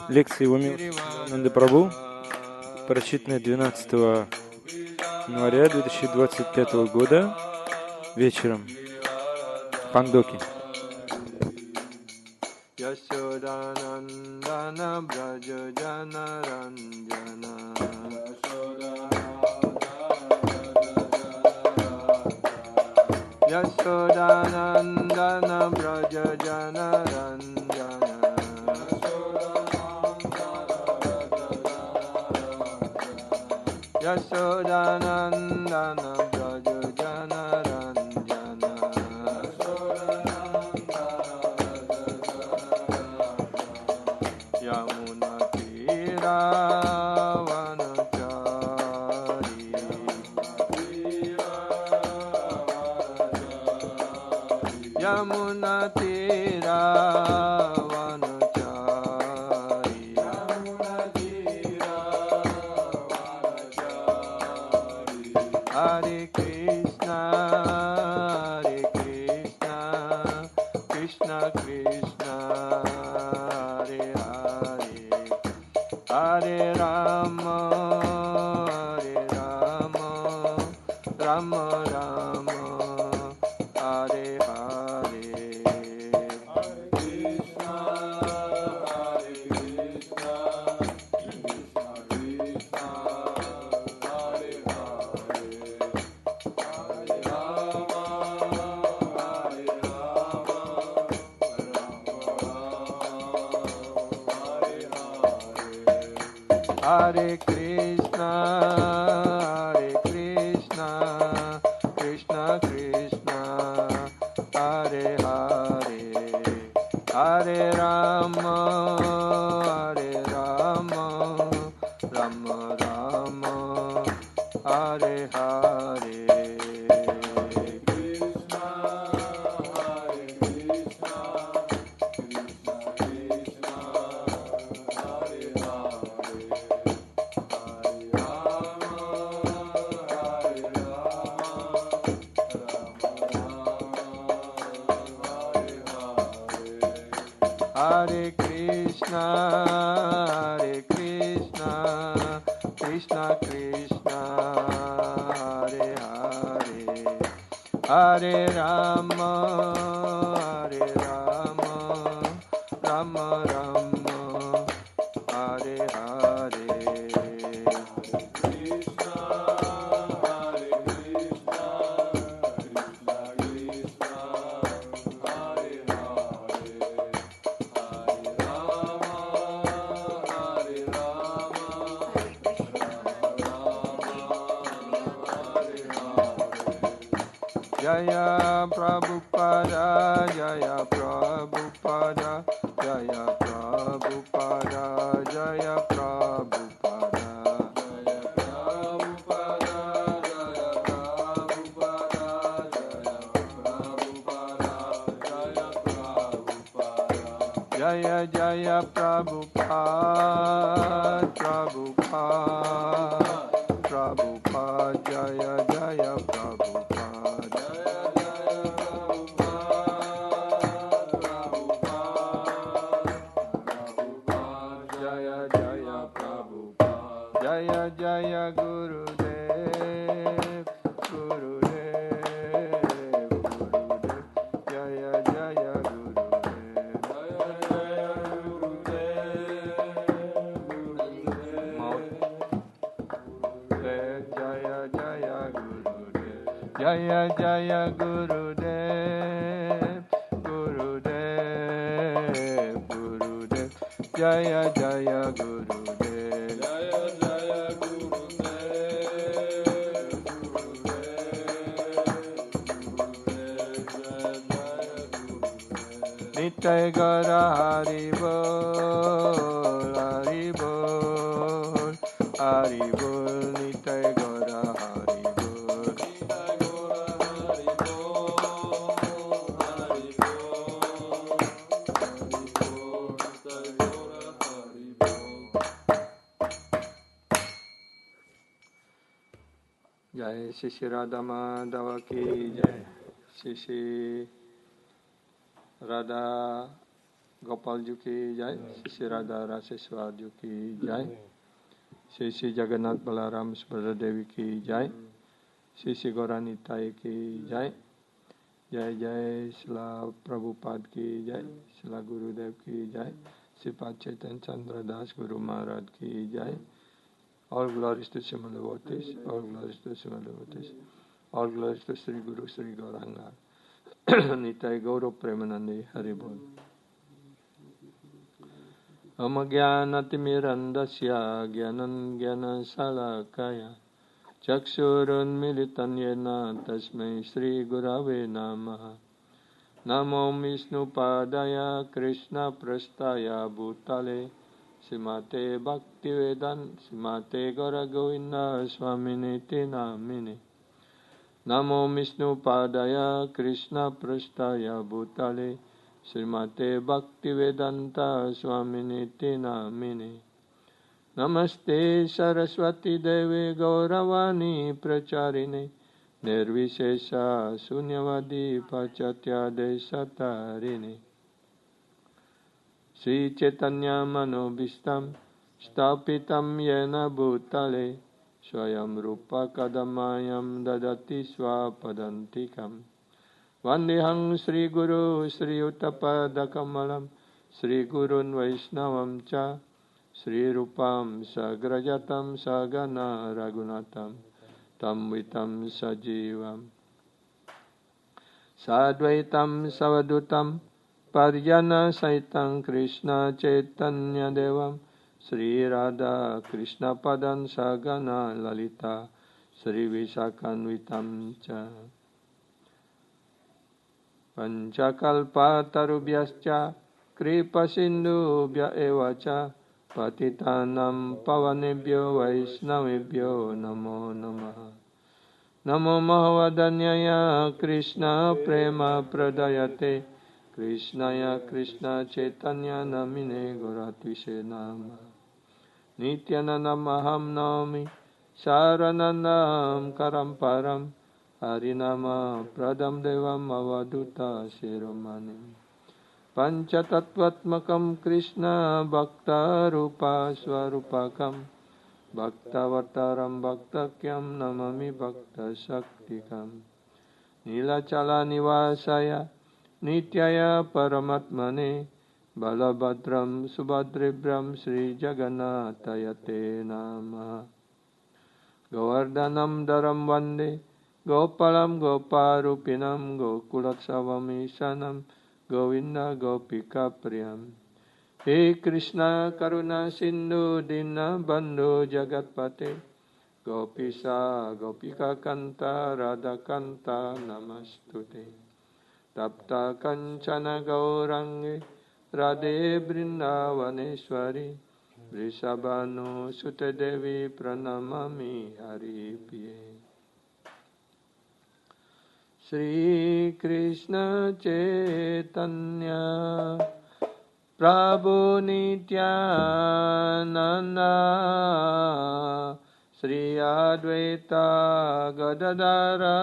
Лекции его милости Шивананды Прабху, прочитанные 12 января 2025 года вечером в Пандоке. Yashodanandana Braja Jana Ranjana Yashodanandana Braja Jana Ranjana Yashodanandana Braja Jana Ranjana Yamuna Tira Vanachari Yamuna Tira Vanachari Hare Krishna Krishna Krishna Hare Hare Hare Rama Rama Rama Hare Hare Hare Krishna Krishna Krishna Hare Hare Hare Rama Hare Krishna Krishna Krishna Hare Hare Hare Rama Rama Rama Hare Hare Krishna Hare Krishna Krishna Krishna Hare Hare Hare Krishna Krishna Krishna Hare Hare Hare Rama Rama Rama Hare Hare Krishna Hare Krishna Krishna Krishna Hare Hare Hare Rama Hare Rama Hare Hare Jaya Prabhupada Jaya Prabhupada Jaya Prabhupada Jaya Prabhupada Jaya Prabhupada Jaya Prabhupada Jaya Prabhupada Jaya Jaya Prabhupada Prabhupada Jaya Jaya Prabhupada Jaya Jaya Prabhupada Jaya Jaya Gurudev Jaya Jaya Gurudev Jaya Jaya Gurudev Jaya Jaya Gurudev Jaya Jaya Gurudev Jaya Jaya Gurudev Jaya Jaya Gurudev Nitai Gaura Hari Bol Hari Bol Nitai Gaura Hari Bol Jai Shri Radha Madhava ki Jai Shri Radha Gopal जी की जय, श्री राधा रासेश्वर जी की जय, श्री श्री जगन्नाथ बलराम सुभद्रा देवी की जय, श्री श्री गौरानिताई की जय, जय जय शिला प्रभुपाद की जय, शिला गुरुदेव की जय, श्रीपाद चैतन्य चंद्र दास गुरु महाराज की जय. All glories to Srimad Devotees, all glories to Srimad Devotees, all glories to Sri Guru Sri Gauranga. Nitai Gaurav Premanandi Hari Bol. Amagyanatimirandasya Gyanan Gyana Salakaya Chakshurun Militan Yena Tasmai Sri Gurave Namaha. Namo Vishnu Padaya Krishna Prastaya Bhutale Srimate Bhaktivedanta Srimate Gaura Govinda Swaminiti Namine. Namo Vishnu Padaya Krishna Prastaya Bhutale Srimate Bhaktivedanta Swaminiti Namine. Namaste Saraswati Devi Gauravani Pracharine Nirvishesha Sunyavadi Pachatya Desatarine. Sri Chaitanya Manobhistam Stapitam Yena Bhutale Swayam Rupa Kadamayam Dadati Swapadantikam. Vandeham Sri Guru Sri Uttapada Kamalam Sri Gurun Vaishnavam Cha Sri Rupam Sagrajatam Sagana Ragunatam Tam Vitam Sajivam Sadvaitam Savadutam Parjana Saitam Krishna Chaitanya Devam Sri Radha Krishna Padan Sagana Lalita Sri Visakanvitam Cha Panchakalpa Tarubhyascha Kripa Sindhubhya Evacha Patitanam Pavanebhyo Vaishnavebhyo Namo Namaha. Namo Mahavadanyaya Krishna Prema Pradayate Krishnaya Krishna Chaitanya Namine Goratvishe Nama Nityanandam Aham Nami Saranandam Karamparam Harinama Pradam Devam Avaduta Shiromanim Panchatattvatmakam Krishna Bhakta Rupa Swarupakam Bhaktavataram Bhaktakyam Namami Bhakta Shaktikam Nilachala Nivasaya Nityaya Paramatmane Balabhadram Subhadribram Sri Jagannatayate Namaha. Govardhanam Dharam Vande Gopalam Goparupinam Gokulatsavam Ishanam Govinda Gopika Priyam. He Krishna Karuna Sindhu Dina Bandhu Jagatpate Gopisa Gopika Kanta Radha Kanta Namastute. Tapta Kanchana Gaurange Radhe Brindavaneshwari Vrishabhanu Sute Devi Pranamami Hari Piye. Sri Krishna Chaitanya Prabhu Nityananda Sri Advaita Gadadara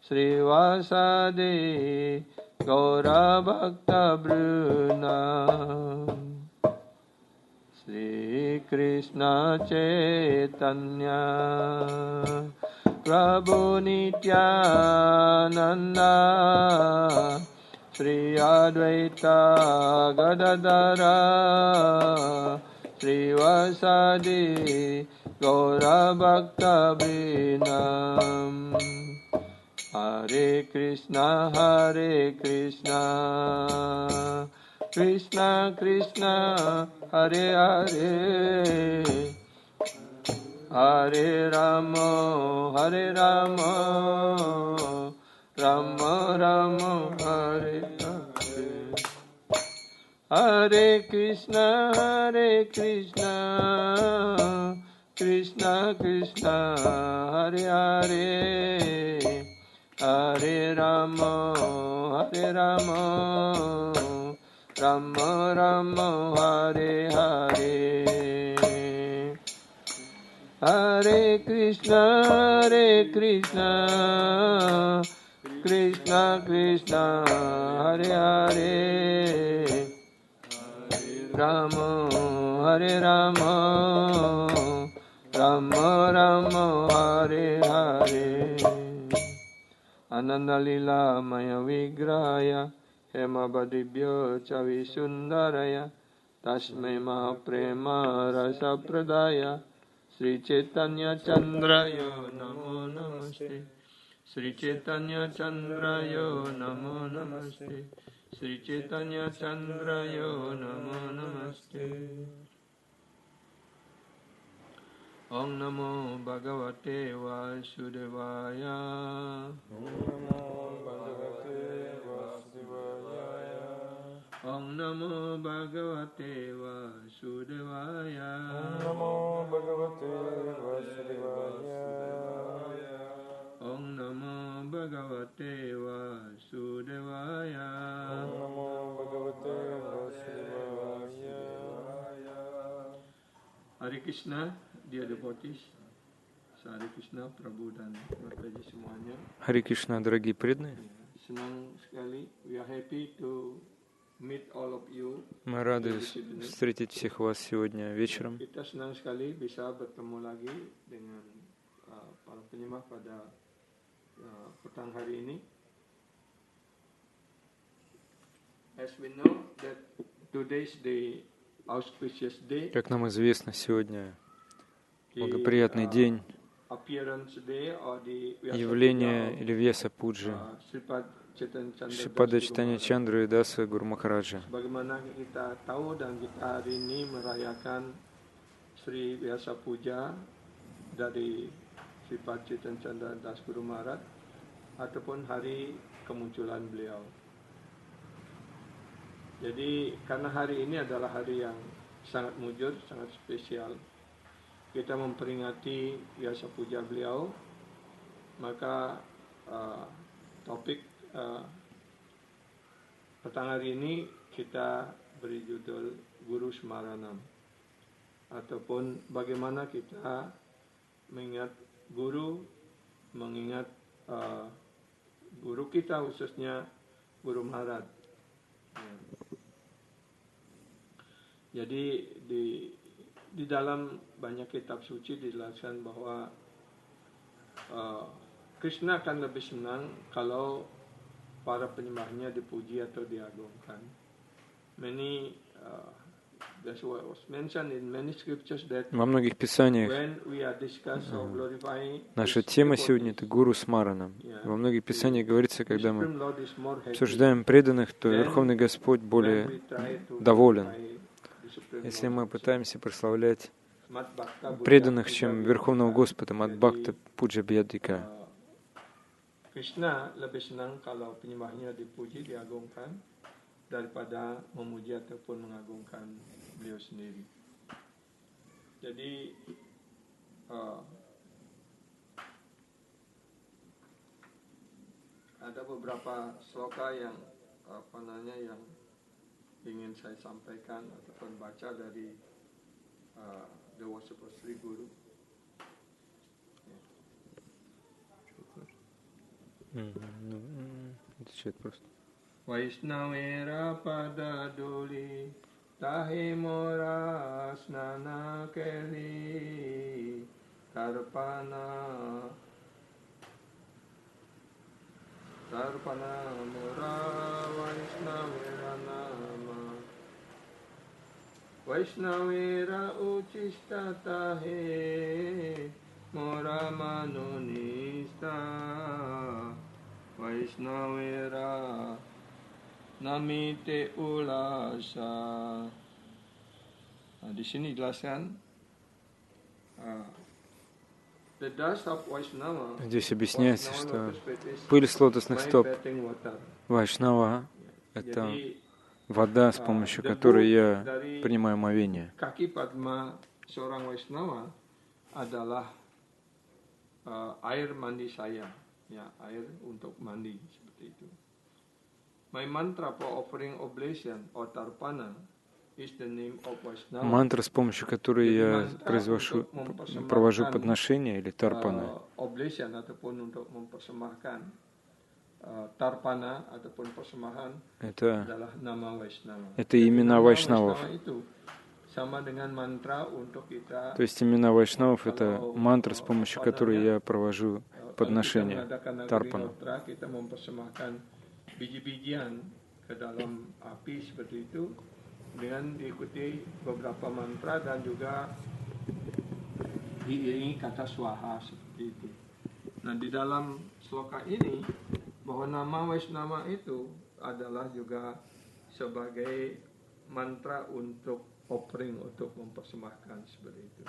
Sri Vasadi Gaura Bhakta Bruna. Sri Krishna Chaitanya Prabhu Nityananda Sri Advaita Gadadara Sri Vasadi Gaura Bhakta Vrinam. Hare Krishna Krishna Krishna Hare Hare Hare Rama Rama Rama Hare Hare. Hare Krishna Krishna Krishna Hare Hare Hare Rama Rama Rama Hare Hare. Hare Krishna Krishna Krishna Hare Hare Rama Hare Rama Rama Rama Hare Hare Ananda Lila Maya Vigraya Hema Badibhyo Chavi Sundaraya Tasmai Mahaprema Rasa Pradaya Sri Chaitanya Chandrayo Namo Namaste Sri Chaitanya Chandrayo Namo Namaste Sri Chaitanya Chandrayo Namo Namaste Om Namo Bhagavate Vasudevaya Om Namo Bhagavate Vasudevaya Namo Bhagavate Vasudevaya. Om Namo Bhagavate Vasudevaya Namo Bhagavate Vasudevaya. Hare Krishna, dear devotees, Hare Krishna, Prabhu dan Mataji semuanya. Харе Кришна, дорогие преданные. Senang sekali, we are happy to meet all of you. Мы рады встретить всех вас сегодня вечером. Kita senang sekali bisa bertemu lagi dengan para penyembah pada petang hari ini. As we know that today is the auspicious day. Как нам известно, сегодня благоприятный день явления или Вьяса Пуджи Шрипада Чайтанья Чандры и Даса Гуру Махараджа. Bagaimana kita tahu dan kita hari ini merayakan Sri Vyasa Puja dari Sripada Chaitanya Chandra Das Guru Maharaj ataupun hari kemunculan beliau. Jadi karena hari ini adalah hari yang sangat mujur, sangat spesial, kita memperingati Vyasa Puja beliau, maka topik petang hari ini kita beri judul Guru Smaranam, ataupun bagaimana kita mengingat guru, mengingat guru kita khususnya Guru Maharaj. Jadi di dalam banyak kitab suci dijelaskan bahwa Krishna akan lebih senang kalau para penyembahnya dipuji atau diagungkan. Many that's what was mentioned in many scriptures that Во многих писаниях when we are discussing or glorifying наша тема сегодня — это Гуру Смаранам. Во многих писаниях говорится, когда мы обсуждаем преданных, то Верховный Господь более доволен. Если мы пытаемся прославлять преданных, чем Верховного Господа, Мадбхакта Пуджа Бьядика. Krishna lebih senang kalau penyembahnya dipuji, diagungkan daripada memuji ataupun mengagungkan beliau sendiri. Jadi ada beberapa sloka yang yang ingin saya sampaikan ataupun baca dari The Worship of Sri Guru. Отвечает просто. Vaishnavera pada doli tahe mora snana keli tarpana mora Vaishnavera nama Vaishnavera uchista tahe mora manonista Vaishnavera namite ulasa. Di sini jelaskan the dust of Vaishnava. Здесь объясняется, что пыль с лотосных стоп Вайшнава — это вода, с помощью которой я принимаю омовение. Kaki Padma seorang Vaishnava adalah air mandi saya, ya, air untuk mandi seperti itu. My mantra for offering oblation or tarpana is the name of Vaishnava. Мантра, с помощью которой я провожу подношения или тарпаны, Oblation ataupun untuk mempersembahkan tarpana ataupun persembahan adalah nama Vaishnava. Это имена вайшнавов. Sama dengan mantra untuk kita. То есть имена вайшнавов — это мантра, с помощью которой я провожу подношение тарпана. Kita mempersembahkan biji-bijian ke dalam api seperti itu dengan diikuti beberapa mantra dan juga diiringi kata swaha seperti itu. Nah, di dalam sloka ini bahwa nama Vaishnava itu adalah juga sebagai mantra untuk offering, untuk mempersembahkan seperti itu.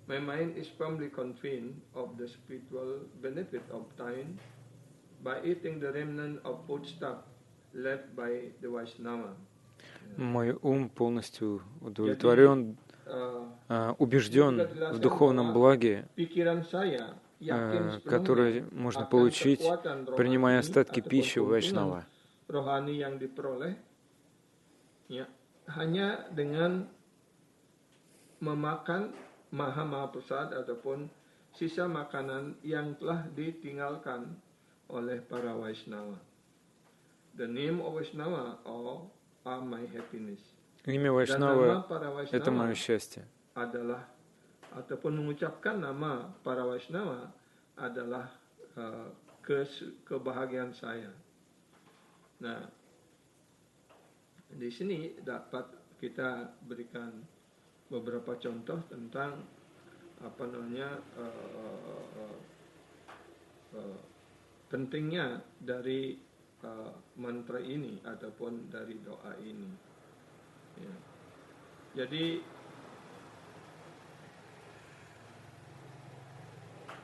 My mind is firmly convinced of the spiritual benefit of time by eating the remnant of foodstuff left by the Vaishnava. Мой ум полностью удовлетворен, убежден в духовном благе, которое можно получить, принимая остатки пищи у Вайшнава. Hanya dengan memakan Maha-Mahaprasad ataupun sisa makanan yang telah ditinggalkan oleh para Vaishnava. The name of Vaishnava are my happiness. Имя Вайшнава — это мое счастье. Adalah ataupun mengucapkan nama para Vaishnava adalah kebahagiaan saya. Nah, di sini dapat kita berikan beberapa contoh tentang pentingnya dari mantra ini ataupun dari doa ini. Ya. Jadi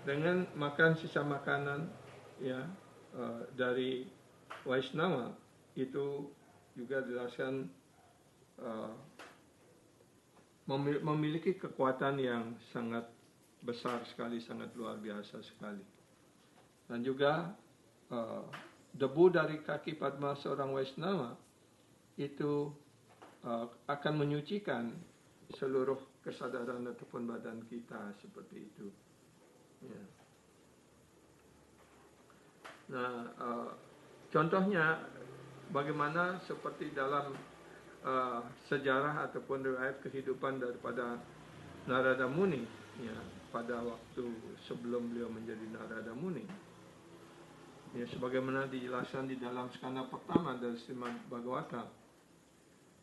dengan makan sisa makanan dari Vaishnava itu juga dijelaskan memiliki kekuatan yang sangat besar sekali, sangat luar biasa sekali. Dan juga debu dari kaki Padma seorang Vaishnava itu akan menyucikan seluruh kesadaran ataupun badan kita seperti itu. Ya. Nah, contohnya bagaimana seperti dalam sejarah ataupun riwayat kehidupan daripada Narada Muni, ya, pada waktu sebelum beliau menjadi Narada Muni. Ya, sebagaimana dijelaskan di dalam skanda pertama dari Srimad Bhagavatam.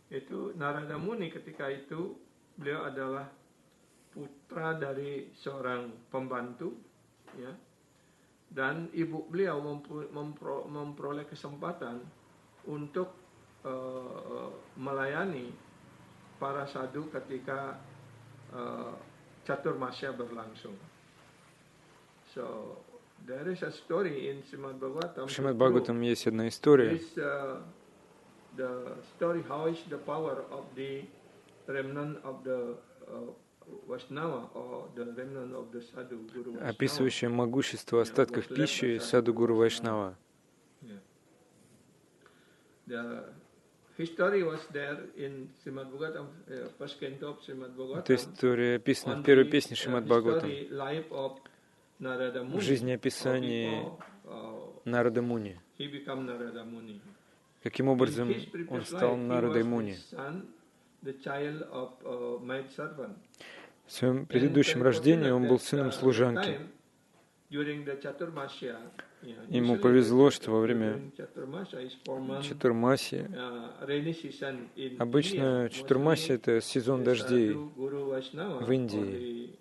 Itu Narada Muni ketika itu beliau adalah putra dari seorang pembantu, ya. Dan ibu beliau memperoleh kesempatan untuk melayani para sadhu ketika Chaturmasya berlangsung. So there is a story in Srimad Bhagavatam. В Шримад Бхагаватам есть одна история. The story how is the power of the remnant of the Vaishnava or the remnant of the sadhu guru Vaishnava. Описывающая могущество остатков пищи саду гуру Вайшнава. The history was there in Srimad Bhagavatam, first canto of Srimad Bhagavatam. Эта история описана в первой песне Шримад Бхагаватам. В жизнеописании Нарада Муни. Каким образом он стал Нарадой Муни? В своем предыдущем рождении он был сыном служанки. Ему повезло, что во время Чатурмаси, обычно Чатурмаси — это сезон дождей в Индии,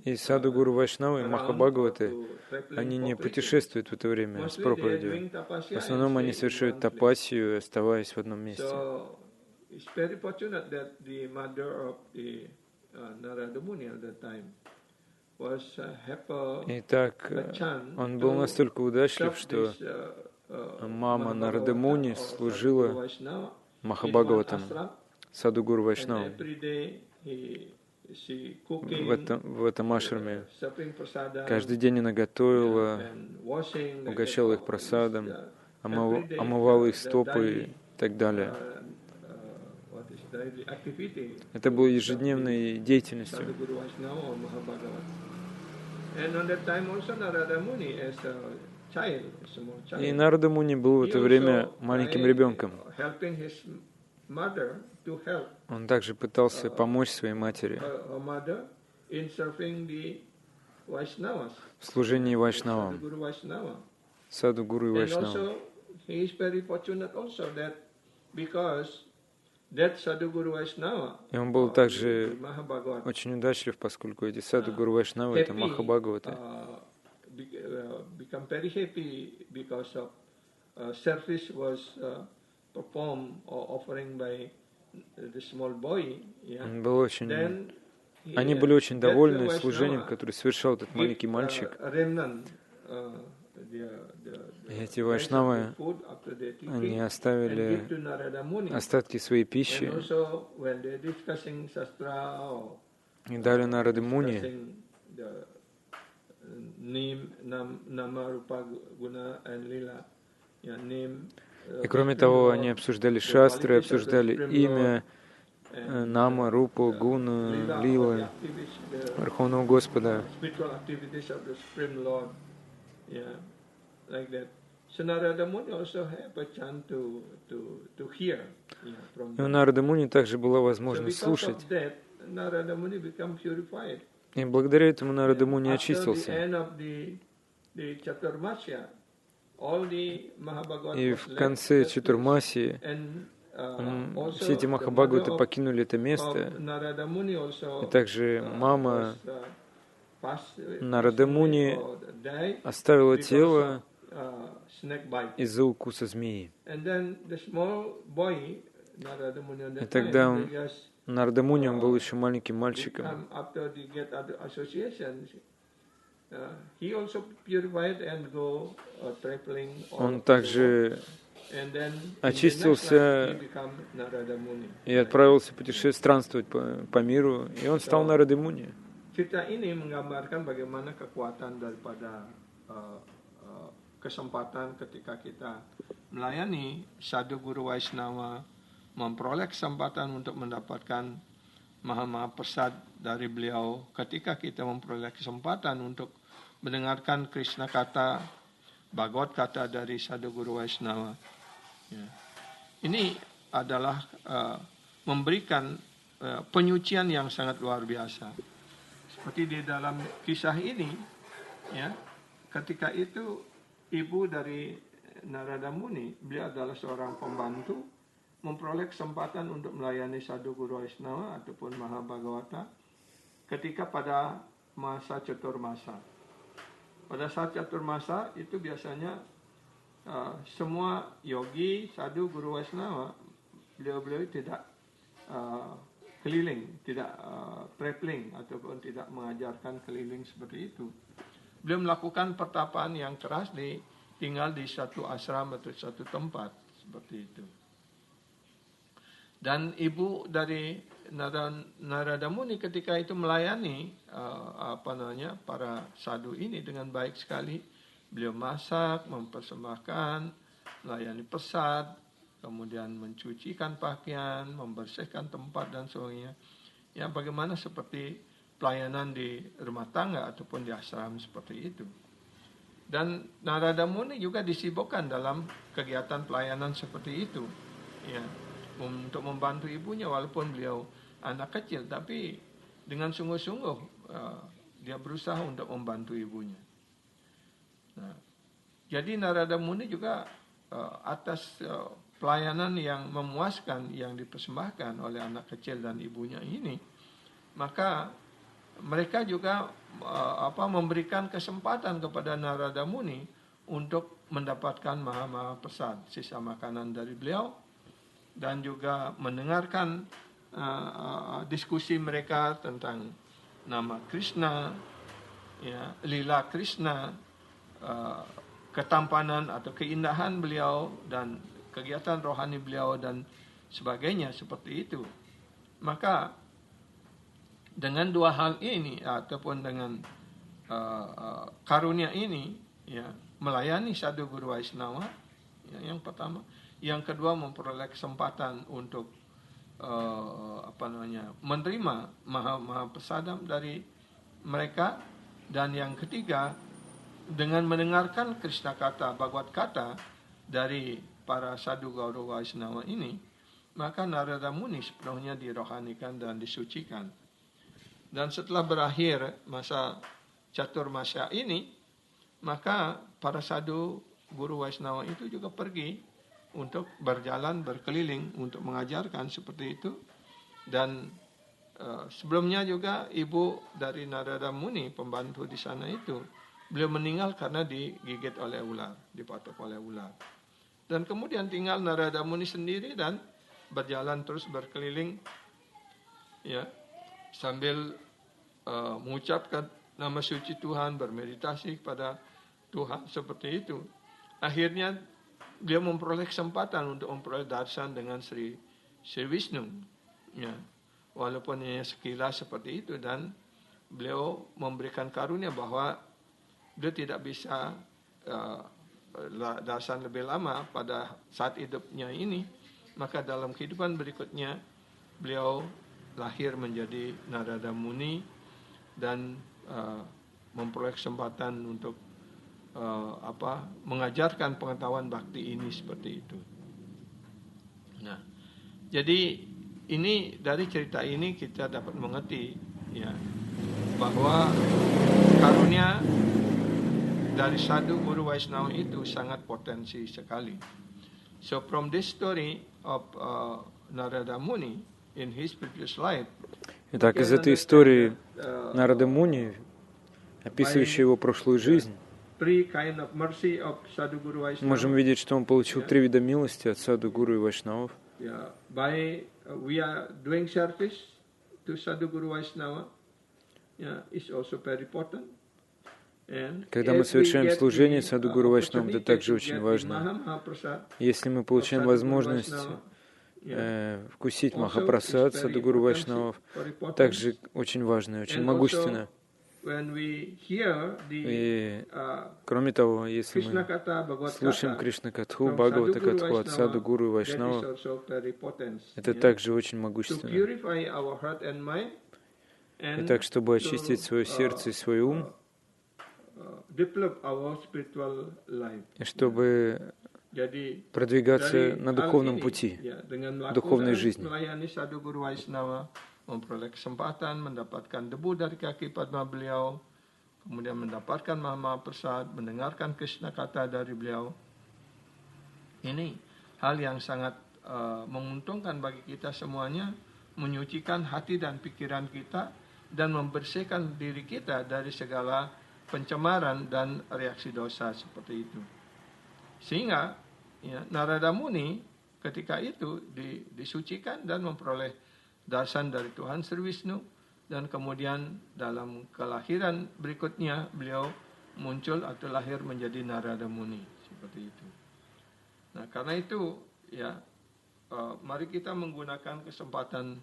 и саду гуру Вайшнавы и Махабхагаваты, они не путешествуют в это время с проповедью. В основном они совершают тапасию, оставаясь в одном месте. Итак, он был настолько удачлив, что мама Нарады Муни служила Махабхагаватам, саду гуру Вайшнавам. В этом ашраме. Каждый день она готовила, угощала их прасадом, омывала их стопы и так далее. Это было ежедневной деятельностью. И Нарада Муни был в это время маленьким ребенком. Он также пытался помочь своей матери в служении Вайшнавам, Саду Гуру и Вайшнавам. И он был также очень удачлив, поскольку эти Саду Гуру Вайшнавы — это Махабхагаваты. Они были очень довольны служением, которое совершал этот маленький мальчик. И эти вайшнавы, они оставили остатки своей пищи и дали Нарада Муни. И кроме того, они обсуждали шастры, обсуждали имя, Нама, Рупу, Гуна, Лилы, Верховного Господа. И у Нарада Муни также была возможность слушать. И благодаря этому Нарада Муни очистился. И в конце Чатурмаси все эти Махабхагаваты покинули это место. И также мама Нарада Муни оставила тело из-за укуса змеи. И тогда Нарада Муни, он был еще маленьким мальчиком. Он также очистился и отправился путешествовать по миру, и он стал Нарада Муни. Cerita ini menggambarkan bagaimana kekuatan daripada kesempatan ketika kita melayani Sadhu Guru Vaishnava, memperoleh kesempatan untuk mendapatkan Maha Prasad dari beliau, ketika kita memperoleh kesempatan untuk mendengarkan Krishna kata, Bhagavad kata dari Sadhu Guru Vaishnava. Ya. Ini adalah memberikan penyucian yang sangat luar biasa. Seperti di dalam kisah ini, ya, ketika itu ibu dari Narada Muni, beliau adalah seorang pembantu, memperoleh kesempatan untuk melayani Sadhu Guru Vaishnava ataupun Mahabhagavata ketika pada masa Caturmasa. Pada saat Caturmasa itu biasanya semua yogi, Sadhu Guru Vaishnava, beliau-beliau tidak keliling, tidak traveling ataupun tidak mengajarkan keliling seperti itu. Beliau melakukan pertapaan yang keras, tinggal di satu ashram atau satu tempat seperti itu. Dan ibu dari Narada Muni ketika itu melayani para sadhu ini dengan baik sekali. Beliau masak, mempersembahkan, melayani pesat, kemudian mencucikan pakaian, membersihkan tempat dan sebagainya. Ya, bagaimana seperti pelayanan di rumah tangga ataupun di ashram seperti itu. Dan Narada Muni juga disibukkan dalam kegiatan pelayanan seperti itu. Ya, untuk membantu ibunya walaupun beliau anak kecil, tapi dengan sungguh-sungguh dia berusaha untuk membantu ibunya. Nah, jadi Narada Muni juga atas pelayanan yang memuaskan yang dipersembahkan oleh anak kecil dan ibunya ini, maka mereka juga memberikan kesempatan kepada Narada Muni untuk mendapatkan Maha Prasad, sisa makanan dari beliau, dan juga mendengarkan diskusi mereka tentang nama Krishna, ya, lila Krishna, ketampanan atau keindahan beliau dan kegiatan rohani beliau dan sebagainya seperti itu. Maka dengan dua hal ini ataupun dengan karunia ini, ya, melayani Sadhu Guru Vaishnava, ya, yang pertama, yang kedua memperoleh kesempatan untuk menerima Maha Prasadam dari mereka, Dan yang ketiga, dengan mendengarkan Krishna kata, Bhagavad kata dari para sadhu Gaura Vaishnava ini, maka Narada Muni sepenuhnya dirohanikan dan disucikan. Dan setelah berakhir masa Caturmasya ini, maka para sadhu guru Vaishnava itu juga pergi untuk berjalan berkeliling untuk mengajarkan seperti itu. Dan sebelumnya juga ibu dari Narada Muni, pembantu di sana itu, beliau meninggal karena digigit oleh ular, dipatok oleh ular. Dan kemudian tinggal Narada Muni sendiri dan berjalan terus berkeliling, ya, sambil mengucapkan nama suci Tuhan, bermeditasi kepada Tuhan seperti itu. Akhirnya dia memperoleh kesempatan untuk memperoleh darshan dengan Sri Vishnu, ya, walaupun hanya sekilas seperti itu. Dan beliau memberikan karunia bahwa beliau tidak bisa darshan lebih lama pada saat hidupnya ini, maka dalam kehidupan berikutnya beliau lahir menjadi Narada Muni dan memperoleh kesempatan untuk mengajarkan pengetahuan bakti ini seperti itu. Nah, jadi ini dari cerita ini kita dapat mengerti, ya, bahwa karunia dari sadhu guru Vaishnava itu sangat potensi sekali. So from this story of Narada Muni in his previous life. Итак, из этой истории Нарада Муни, описывающей его прошлую жизнь, можем видеть, что он получил 3 вида милости от саду гуру и вайшнавов. Когда мы совершаем служение саду гуру вайшнавам, это также очень важно. Если мы получаем возможность вкусить Махапрасад саду гуру вайшнавов, также очень важно и очень могущественно. И кроме того, если мы слушаем Кришна-катху, Бхагавата-катху от саду гуру и вайшнава, это также очень могущественно. Итак, чтобы очистить свое сердце и свой ум, и чтобы продвигаться на духовном пути, духовной жизни. Memperoleh kesempatan mendapatkan debu dari kaki padma beliau, kemudian mendapatkan Mahaprasad, mendengarkan Krishna kata dari beliau. Ini hal yang sangat menguntungkan bagi kita semuanya, menyucikan hati dan pikiran kita dan membersihkan diri kita dari segala pencemaran dan reaksi dosa seperti itu. Sehingga ya, Narada Muni ketika itu disucikan dan memperoleh darshan dari Tuhan Sri Vishnu, dan kemudian dalam kelahiran berikutnya beliau muncul atau lahir menjadi Narada Muni seperti itu. Nah, karena itu ya, mari kita menggunakan kesempatan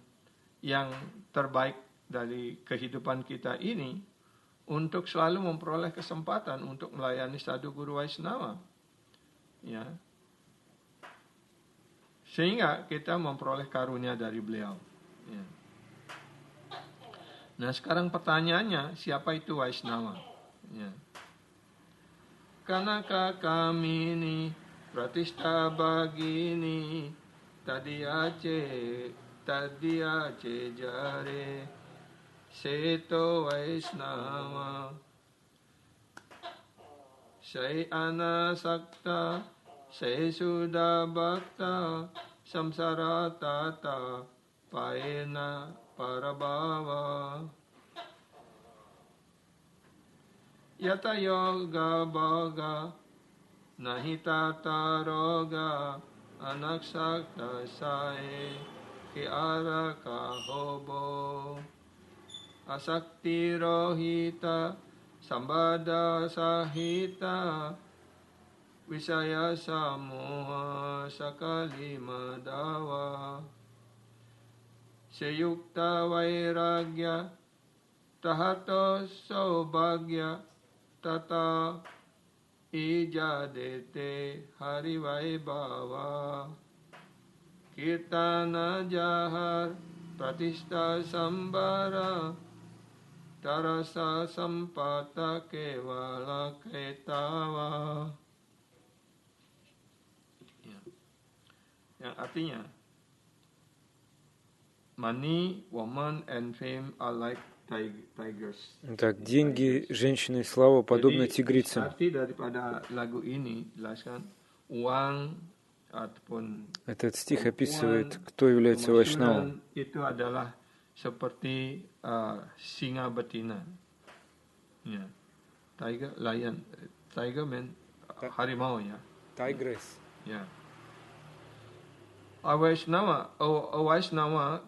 yang terbaik dari kehidupan kita ini untuk selalu memperoleh kesempatan untuk melayani sadhu guru Vaishnava, ya, sehingga kita memperoleh karunia dari beliau. Ya. Nah, sekarang pertanyaannya, siapa itu Vaishnava? Ya. Kanaka kamini pratishta bagini tadiyace jare seto Vaishnava sai anasakta sai sudha bhakta samsara tata paena parabhava yata yoga bhaga nahi tata roga anaksakta sae ki araka hobo asakti rohita sambada sahita visaya samoha sakali madava Seyukta vairagya tahato saubhagya tata ijadete hari vaibhava kirtana jahar pratishta sambara Tarasa sampata kevala ketawa. Yang artinya, money, woman, and fame are like tigers. Так, деньги, женщины и слава подобны тигрицам. Arti daripada lagu ini jelaskan uang ataupun Этот стих описывает, кто является вайшнавом. Itu adalah seperti singa betina. Ya. Tiger, lion. Tiger mean harimau ya. Tigress. Ya. A Vaishnava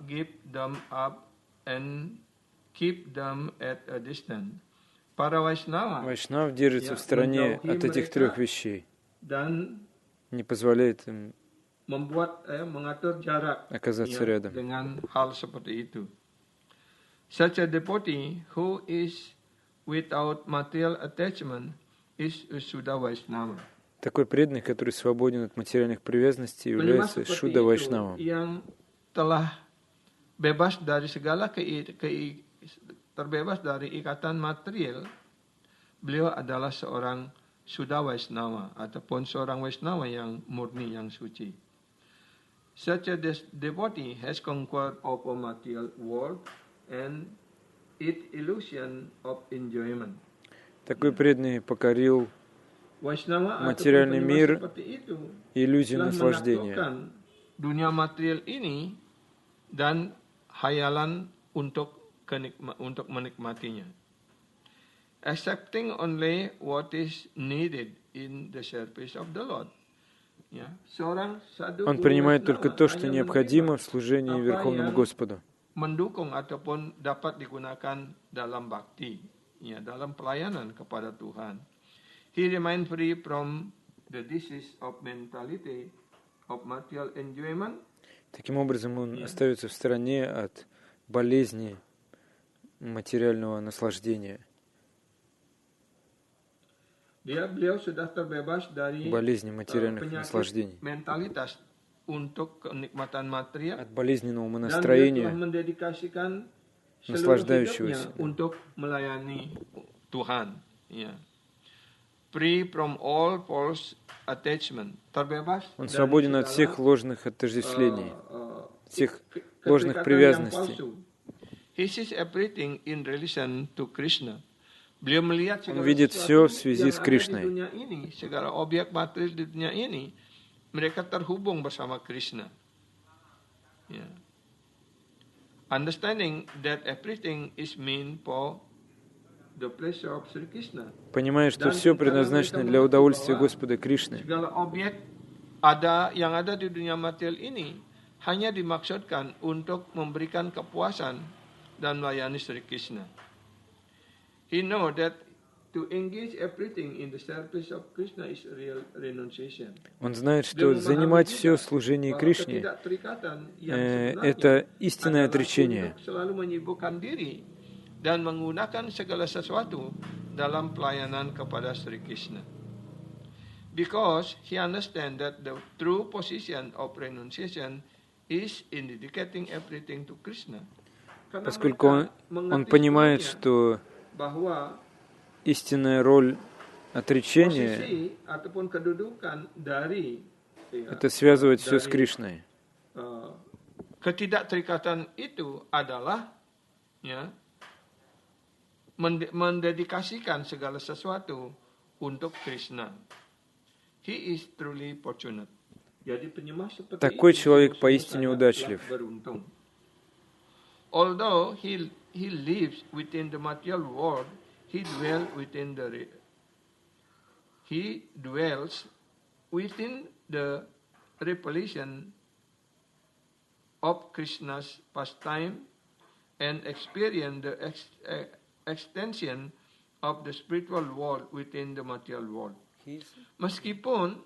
give them up and keep them at a distance. Para Vaishnava, Вайшнав держится в стороне от этих трех вещей, dan не позволяет им mengatur jarak оказаться рядом. dengan hal seperti itu. Such a devotee who is without material attachment is a Shuddha Vaishnava. Такой преданный, который свободен от материальных привязанностей, является Шудда Вайшнавом. Yang telah bebas dari segala terbebas dari ikatan material, beliau adalah seorang Shuddha Vaishnava ataupun seorang Vaishnava yang murni, yang suci. Such a devotee has conquered over material world and its illusion of enjoyment. Такой преданный покорил материальный мир и иллюзию наслаждения. Dunia material ini dan hayalan untuk menikmatinya. Accepting only what is needed in the service of the Lord. Он принимает только то, что необходимо в служении Верховному Господу. Mendukung ataupun dapat digunakan dalam bakti, dalam pelayanan kepada Tuhan. He remains free from the disease of mentality of material enjoyment. Таким образом, он остается в стороне от болезни материального наслаждения. Beliau sudah terbebas dari болезни материальных наслаждений, mentalitas untuk kenikmatan material, от болезненного умонастроения, наслаждающегося untuk melayani Tuhan. Free from all false attachment. Он свободен от всех ложных отождествлений, всех ложных привязанностей. He sees everything in relation to Krishna. Beliau melihat Он видит все в связи с Кришной. Segala objek material di dunia ini, mereka terhubung bersama Krishna. Understanding that everything is meant for the pleasure of Sri Krishna. Понимая, что все предназначено для удовольствия Господа Кришны. Segala objek yang ada di dunia material ini hanya dimaksudkan untuk memberikan kepuasan dan melayani Sri Krishna. He knows that to engage everything in the service of Krishna is real renunciation. Он знает, что занимать все служение Кришне это истинное отречение. Selalu menyibukkan diri dan menggunakan segala sesuatu dalam pelayanan kepada Sri Krishna. Because he understands that the true position of renunciation is in dedicating everything to Krishna. Поскольку он понимает, что истинная роль отречения это связывать все с Кришной. Ketidakterikatan itu adalah mendedikasikan segala sesuatu untuk Krishna. He is truly fortunate. Jadi penyembah seperti Такой человек поистине удачлив. Although he lives within the material world, he dwells within the revelation of Krishna's pastime and experience the extension of the spiritual world within the material world. Meskipun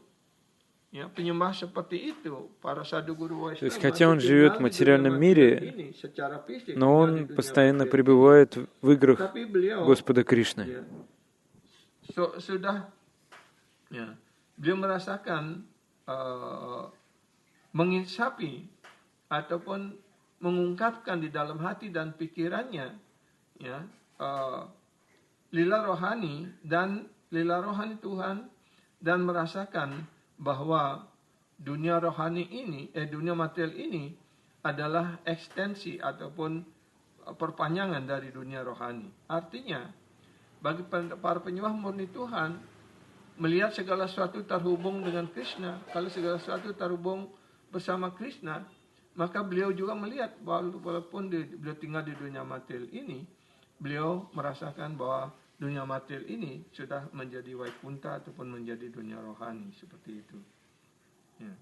penyembah seperти itu, para sadhguru Vaishnava, то есть, хотя он живет в материальном мире, но он постоянно пребывает в играх Господа Кришны. Sudah, beliau merasakan menginsapi ataupun mengungkapkan di dalam hati dan pikirannya lila rohani Tuhan dan merasakan bahwa dunia rohani ini, dunia material ini adalah ekstensi ataupun perpanjangan dari dunia rohani. Artinya, bagi para penyembah murni Tuhan, melihat segala sesuatu terhubung dengan Krishna, kalau segala sesuatu terhubung bersama Krishna, maka beliau juga melihat walaupun beliau tinggal di dunia material ini, beliau merasakan bahwa dunia material ini sudah menjadi Vaikunta ataupun menjadi dunia rohani, seperti itu. Ya.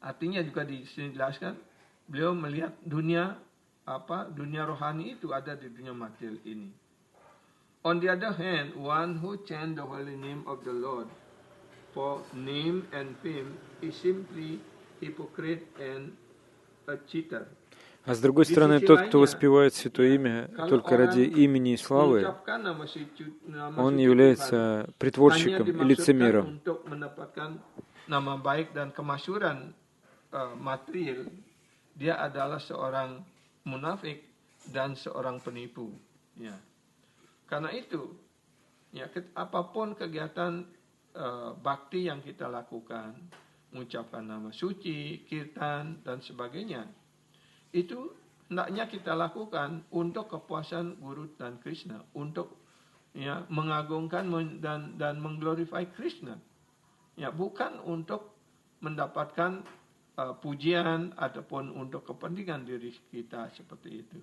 Artinya juga di sini dijelaskan, beliau melihat dunia rohani itu ada di dunia material ini. On the other hand, one who chants the holy name of the Lord for name and fame is simply hypocrite and a cheater. А с другой стороны, тот, кто воспевает Святое Имя только ради имени и славы, он является притворщиком и лицемером. Nama baik dan kemasyhuran material, dia adalah seorang munafik dan seorang penipu. Ya. Karena itu, ya, apapun kegiatan bakti yang kita lakukan, mengucapkan nama suci, kirtan, dan sebagainya, itu hendaknya kita lakukan untuk kepuasan Guru dan Krishna, untuk ya mengagungkan dan mengglorify Krishna. Ya, bukan untuk mendapatkan pujian ataupun untuk kepentingan diri kita, seperti itu.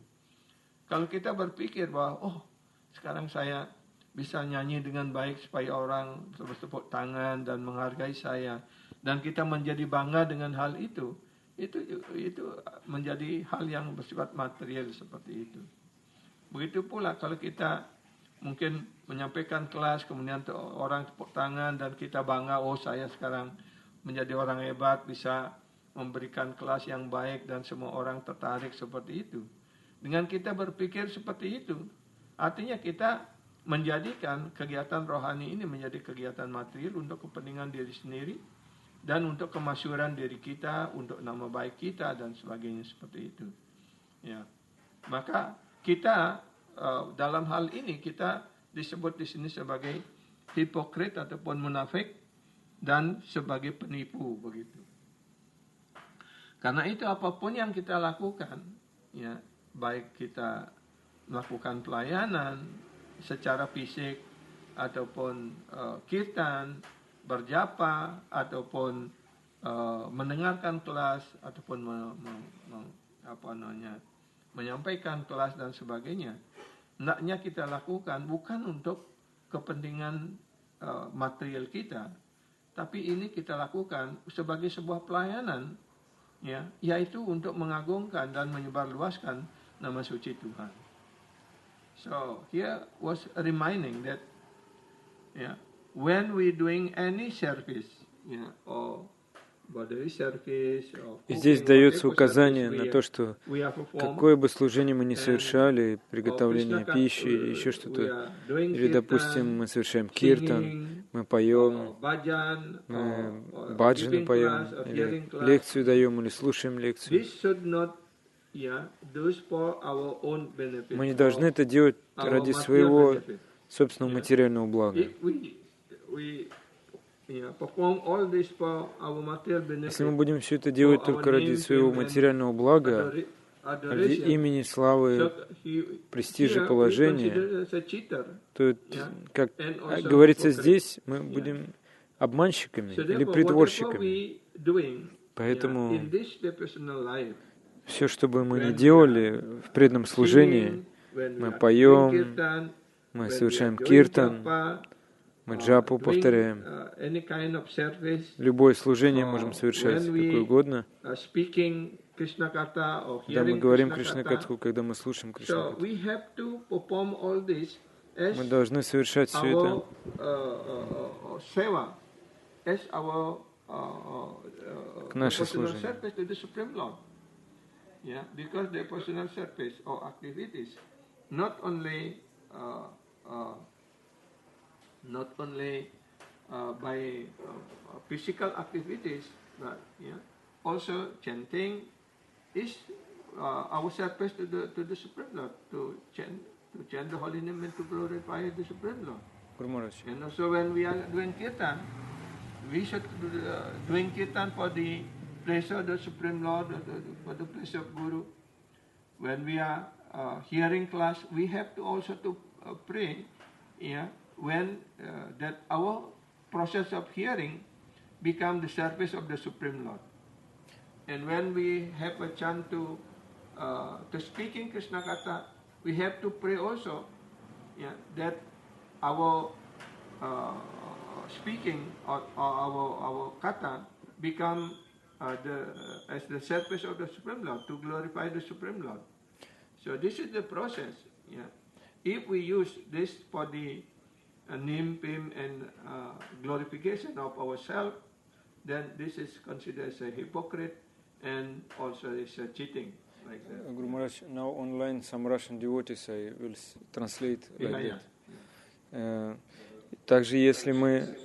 Kalau kita berpikir bahwa sekarang saya bisa nyanyi dengan baik supaya orang bertepuk tangan dan menghargai saya, dan kita menjadi bangga dengan hal itu menjadi hal yang bersifat material, seperti itu. Begitu pula kalau kita mungkin menyampaikan kelas, kemudian orang tepuk tangan dan kita bangga, saya sekarang menjadi orang hebat, bisa memberikan kelas yang baik dan semua orang tertarik, seperti itu. Dengan kita berpikir seperti itu, artinya kita menjadikan kegiatan rohani ini menjadi kegiatan material untuk kepentingan diri sendiri dan untuk kemasyhuran diri kita, untuk nama baik kita dan sebagainya, seperti itu. Ya. Maka kita dalam hal ini kita disebut di sini sebagai hipokrit ataupun munafik dan sebagai penipu, begitu. Karena itu apapun yang kita lakukan, ya, baik kita melakukan pelayanan secara fisik ataupun kirtan, berjapa ataupun mendengarkan kelas ataupun menyampaikan kelas dan sebagainya, hendaknya kita lakukan bukan untuk kepentingan material kita, tapi ini kita lakukan sebagai sebuah pelayanan, ya, yaitu untuk mengagungkan dan menyebarluaskan nama suci Tuhan. So here was reminding that, when we doing any service, or body service, or И здесь дается указание на то, что какое бы служение мы ни совершали, приготовление пищи или еще что-то, или, допустим, мы совершаем киртан, мы поем, мы баджаны поем, или лекцию даем, или слушаем лекцию, мы не должны это делать ради своего собственного материального блага. Если мы будем все это делать только ради своего материального блага, ради имени, славы, престижа, положения, то, как говорится здесь, мы будем обманщиками или притворщиками. Поэтому все, что бы мы ни делали в преданном служении, мы поем, мы совершаем киртан, мы джапу повторяем. Любое служение можем совершать какое угодно. Когда мы говорим Кришна-катху, когда мы слушаем Кришна-катху, мы должны совершать все это к нашей служению. Because the personal service or activities not only by physical activities, but also chanting is our service to the Supreme Lord, to chant the holy name and to glorify the Supreme Lord. And also when we are doing kirtan, we should doing kirtan for the place of the Supreme Lord, for the place of Guru. When we are hearing class, we have to also to pray, when that our process of hearing become the service of the Supreme Lord. And when we have a chance to speaking Krishna Katha, we have to pray also, that our speaking or our Katha become as the service of the Supreme Lord, to glorify the Supreme Lord. So this is the process. If we use this for the name, fame, and glorification of ourselves, then this is considered as a hypocrite and also is a cheating. Like that. Guru Maharaj, now online some Russian devotees I will translate like that. Также если мы...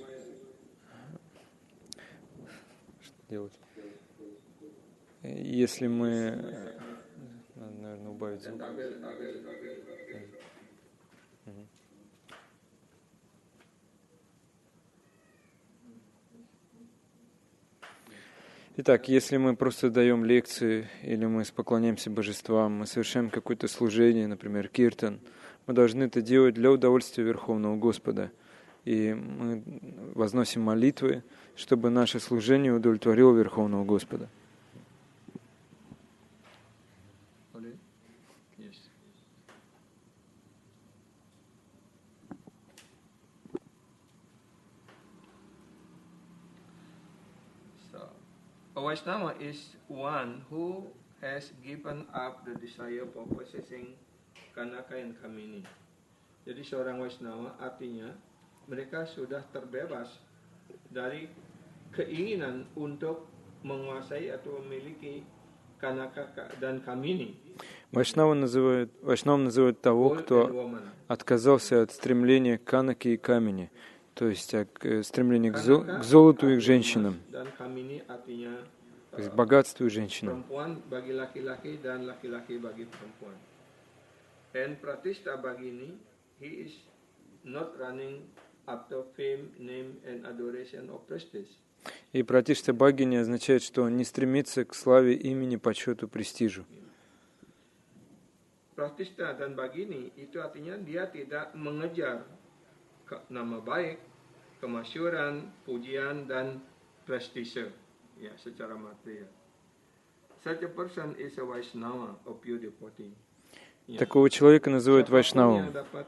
Что делать? Если мы... Надо, наверное, убавить звук. Итак, если мы просто даем лекции, или мы поклоняемся божествам, мы совершаем какое-то служение, например, киртан, мы должны это делать для удовольствия Верховного Господа. И мы возносим молитвы, чтобы наше служение удовлетворило Верховного Господа. A Vaishnava is one who has given up the desire for possessing Kanaka and Kamini. Jadi seorang Vaishnava artinya mereka sudah terbebas dari keinginan untuk menguasai atau memiliki Kanaka dan Kamini. Вайшнавом называют того, кто отказался от стремления к Канаке и Камени, то есть стремление к золоту и к женщинам, то есть к богатству и женщинам. Perempuan bagi laki-laki dan laki-laki bagi perempuan. And Pratishta Bhagini, he is not running after fame, name and adoration or prestige. И Пратишта Бхагини означает, что он не стремится к славе, имени, почету, престижу. Pratishta dan Bhagini itu artinya dia tidak mengejar nama baik, kemasyhuran, pujian dan prestise, secara material. Such a person is a Vaishnava, a pure devotee. Такого человека называют Вайшнавом. Yang dapat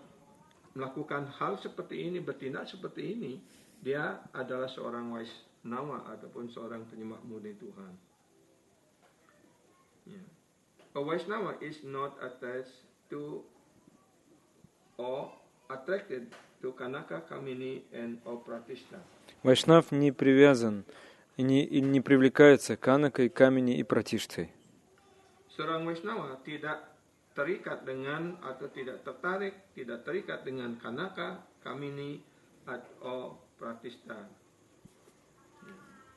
melakukan hal seperti ini, bertindak seperti ini, dia adalah seorang Vaishnava ataupun seorang penyembah murni Tuhan. A Vaishnava is not attached to or attracted to Kanaka, Kamini and or Pratishta. Вайшнав не привязан и не привлекается Канакой, Камени и Пратиштой. Seorang Vaishnava tidak terikat dengan atau tidak tertarik, tidak terikat dengan Kanaka, Kamini atau Pratishta.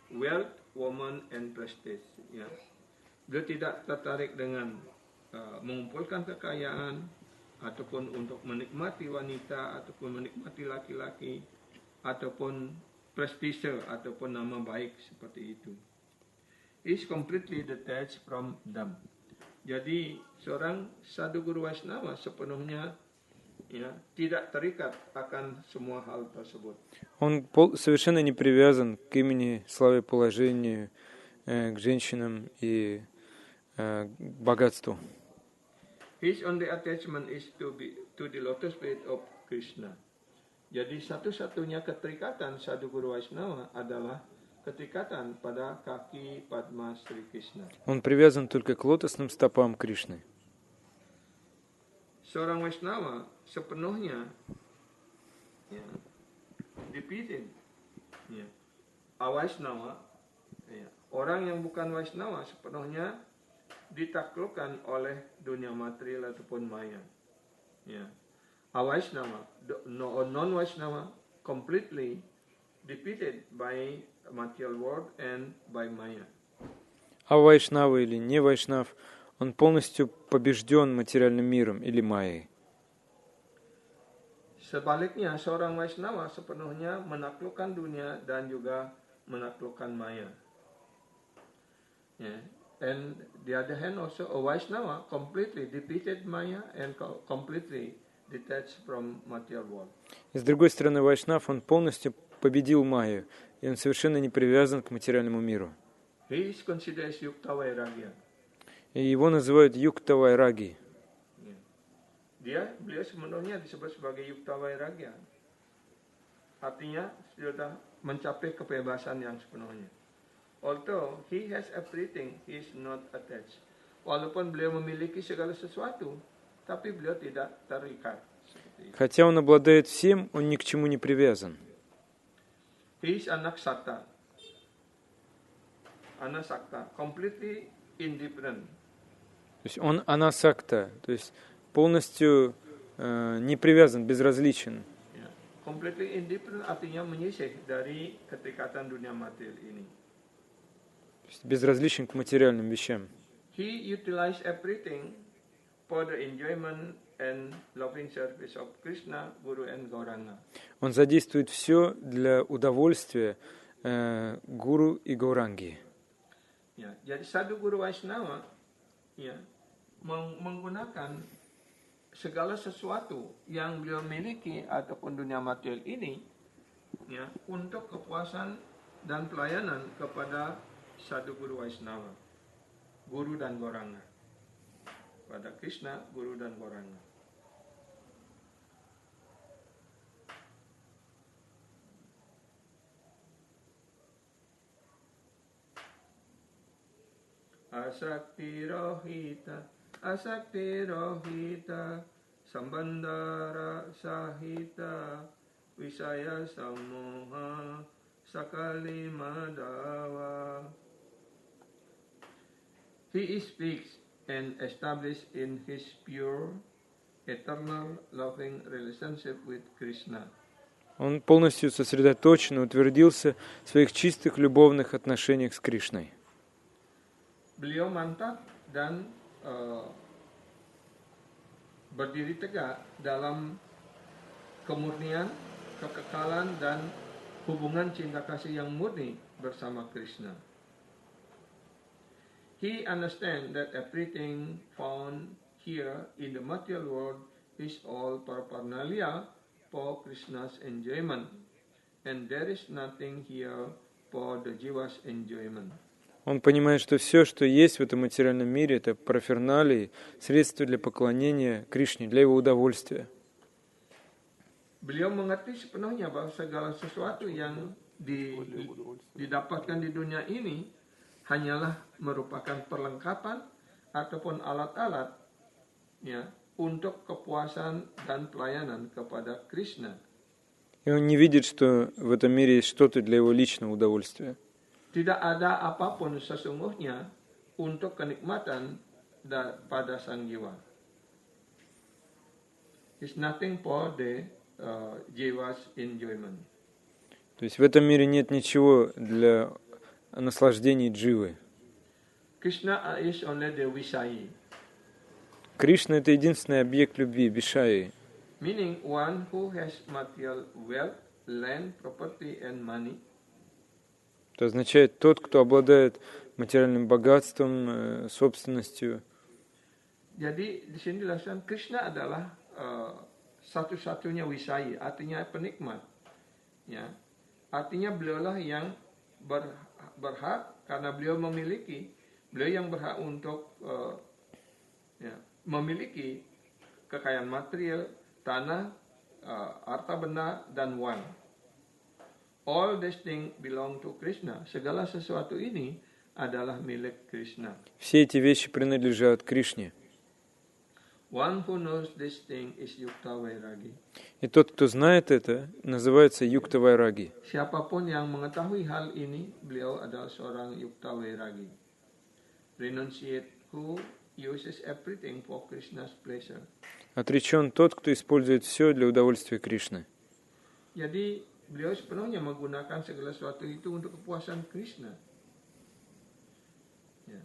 Wealth, woman and prestige. Dia tidak tertarik dengan mengumpulkan kekayaan ataupun untuk menikmati wanita ataupun menikmati laki-laki ataupun prestise ataupun nama baik seperti itu. Is completely detached from them. Jadi seorang sadhu guru Vaishnava sepenuhnya tidak terikat akan semua hal tersebut. Он совершенно не привязан к имени, славе, положению, к женщинам и к богатству. His only attachment is to the lotus feet of Krishna. Jadi satu-satunya keterikatan sadhu guru Vaishnava adalah keterikatan pada kaki Padma Sri Krishna. Он привязан только к лотосным стопам Кришны. Seorang Vaishnava sepenuhnya dipilih. Avaishnava, orang yang bukan Vaishnava sepenuhnya ditaklukkan oleh dunia material ataupun maya. Avaishnava, non-Vaishnava, completely defeated by material world and by maya. А Вайшнава или не Вайшнав, он полностью побежден материальным миром или майей. Sebaliknya, seorang Vaishnava sepenuhnya menaklukkan dunia dan juga menaklukkan maya. Yeah. And the other hand also, a Vaishnava completely defeated maya and completely detached from material world. И с другой стороны, Вайшнав, он полностью победил майю, и он совершенно не привязан к материальному миру. He is considered as Yukta Vairagya. И его называют Юкта Вайраги. Beliau sepenuhnya disebut sebagai Yukta Vairagya. Artinya sudah mencapai kebebasan yang sepenuhnya. Although he has everything, he is not attached. Walaupun beliau memiliki segala sesuatu, tapi beliau tidak terikat. Хотя он обладает всем, он ни к чему не привязан. He is anaksata. Anasakta, completely indifferent. То есть он анасакта, то есть полностью не привязан, безразличен. Completely indifferent artinya menyisih dari keterikatan dunia material ini. Безразличен к материальным вещам. He utilized everything for the enjoyment and loving service of Krishna, Guru and Gauranga. Он задействует все для удовольствия гуру и гауранги. Ya, jadi sadhu guru Vaishnava ya, menggunakan segala sesuatu yang beliau miliki ataupun dunia material ini ya, untuk kepuasan dan pelayanan kepada sadhu guru Vaishnava, guru dan Gauranga. Pada Krishna, guru dan Gauranga. Asakti rohita, sambandara sahita, wisaya samoha, sakali madava. He speaks and established in his pure, eternal, loving relationship with Krishna. Он полностью сосредоточен и утвердился в своих чистых любовных отношениях с Кришной. Beliau mantap dan berdiri tegak dalam kemurnian, kekekalan, dan hubungan cinta kasih yang murni bersama Krishna. He understands that everything found here in the material world is all paraphernalia for Krishna's enjoyment, and there is nothing here for the jiva's enjoyment. Он понимает, что все, что есть в этом материальном мире, это параферналии, средства для поклонения Кришне, для его удовольствия. Beliau mengerti sepenuhnya bahwa segala sesuatu yang didapatkan di dunia ini hanyalah merupakan perlengkapan ataupun alat-alat ya, untuk kepuasan dan pelayanan kepada Krishna. И он не видит, что в этом мире есть что-то для его личного удовольствия. Tidak ada apapun sesungguhnya untuk kenikmatan pada sang jiwa. It's nothing for the jiwa's enjoyment. То есть в этом мире нет ничего для наслаждений дживы. Krishna is only the Vishayi. Кришна — это единственный объект любви, Вишаи. Meaning one who has material wealth, land, property and money. Это означает тот, кто обладает материальным богатством, собственностью. Jadi di sini dijelaskan Krishna adalah satu-satunya Vishayi, artinya penikmat. Ya, artinya beliaulah yang berhak karena beliau memiliki, beliau yang berhak untuk memiliki kekayaan material, tanah, harta benda dan uang. All these things belong to Krishna. Segala sesuatu ini adalah milik Krishna. Все эти вещи принадлежат Кришне. One who knows this thing is Yukta Vairagi. И тот, кто знает это, называется Юкта Вайраги. Siapapun yang mengetahui hal ini, beliau adalah seorang Yukta Vairagi. Renunciate who uses everything for Krishna's pleasure. Отречен тот, кто использует все для удовольствия Кришны. Jadi beliau sepenuhnya menggunakan segala sesuatu itu untuk kepuasan Krishna. Ya.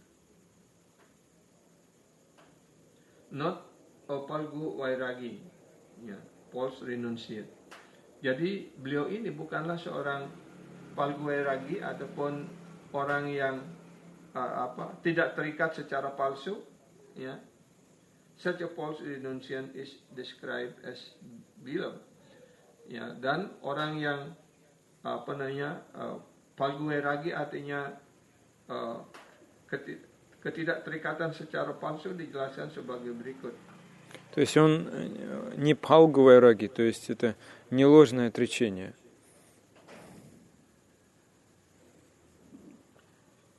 not a Palgu Vairagi, ya, false renunciate. Jadi beliau ini bukanlah seorang Palgu Vairagi ataupun orang yang tidak terikat secara palsu, ya. Such a false renunciant is described as below. Ya, dan orang yang Palgu Vairagi artinya ketidakterikatan secara palsu dijelaskan sebagai berikut. То есть он не пхалгу вайраги, то есть это не ложное отречение.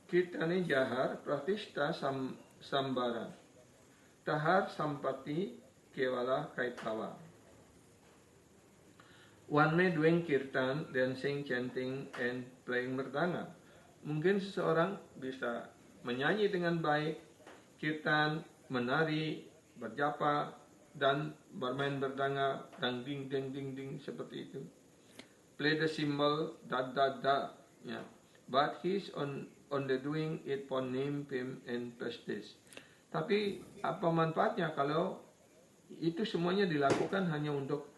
Kirtani jahar pratishta sambara tahar sampati kevala kaitava. One may doing kirtan, dancing, chanting, and playing merdana. Mungkin seseorang bisa menyanyi dengan baik, kirtan, menari, berjapa, dan bermain merdana, dan ding ding ding ding seperti itu. Play the cymbal, da da da, ya. But he's on the doing it for name, fame, and prestige. Tapi apa manfaatnya kalau itu semuanya dilakukan hanya untuk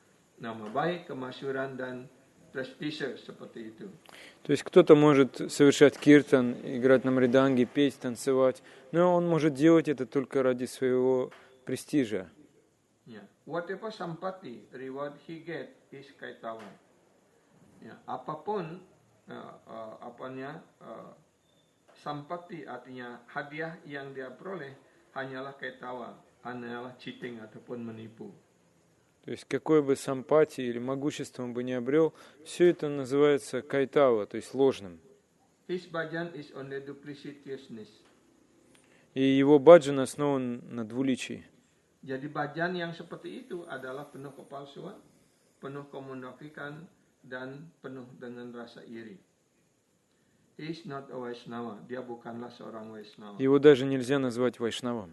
nama baik, kemasyhuran, dan престиж seperti itu. То есть кто-то может совершать киртан, играть на мриданге, петь, танцевать, но он может делать это только ради своего престижа. Yeah. Whatever sampati reward he get is kaitawa. Ya, apapun sampati artinya hadiah yang dia peroleh hanyalah kaitawa, hanyalah cheating ataupun menipu. То есть какой бы сампати или могущество он бы не обрел, все это называется кайтава, то есть ложным. His bhajan is on the duplicitousness. И его баджан основан на двуличии. Jadi bhajan yang seperti itu adalah penuh kepalsuan, penuh kemunafikan, dan penuh dengan rasa iri. He is not a Vaishnava. Dia bukanlah seorang Vaishnava. Его даже нельзя назвать вайшнавом.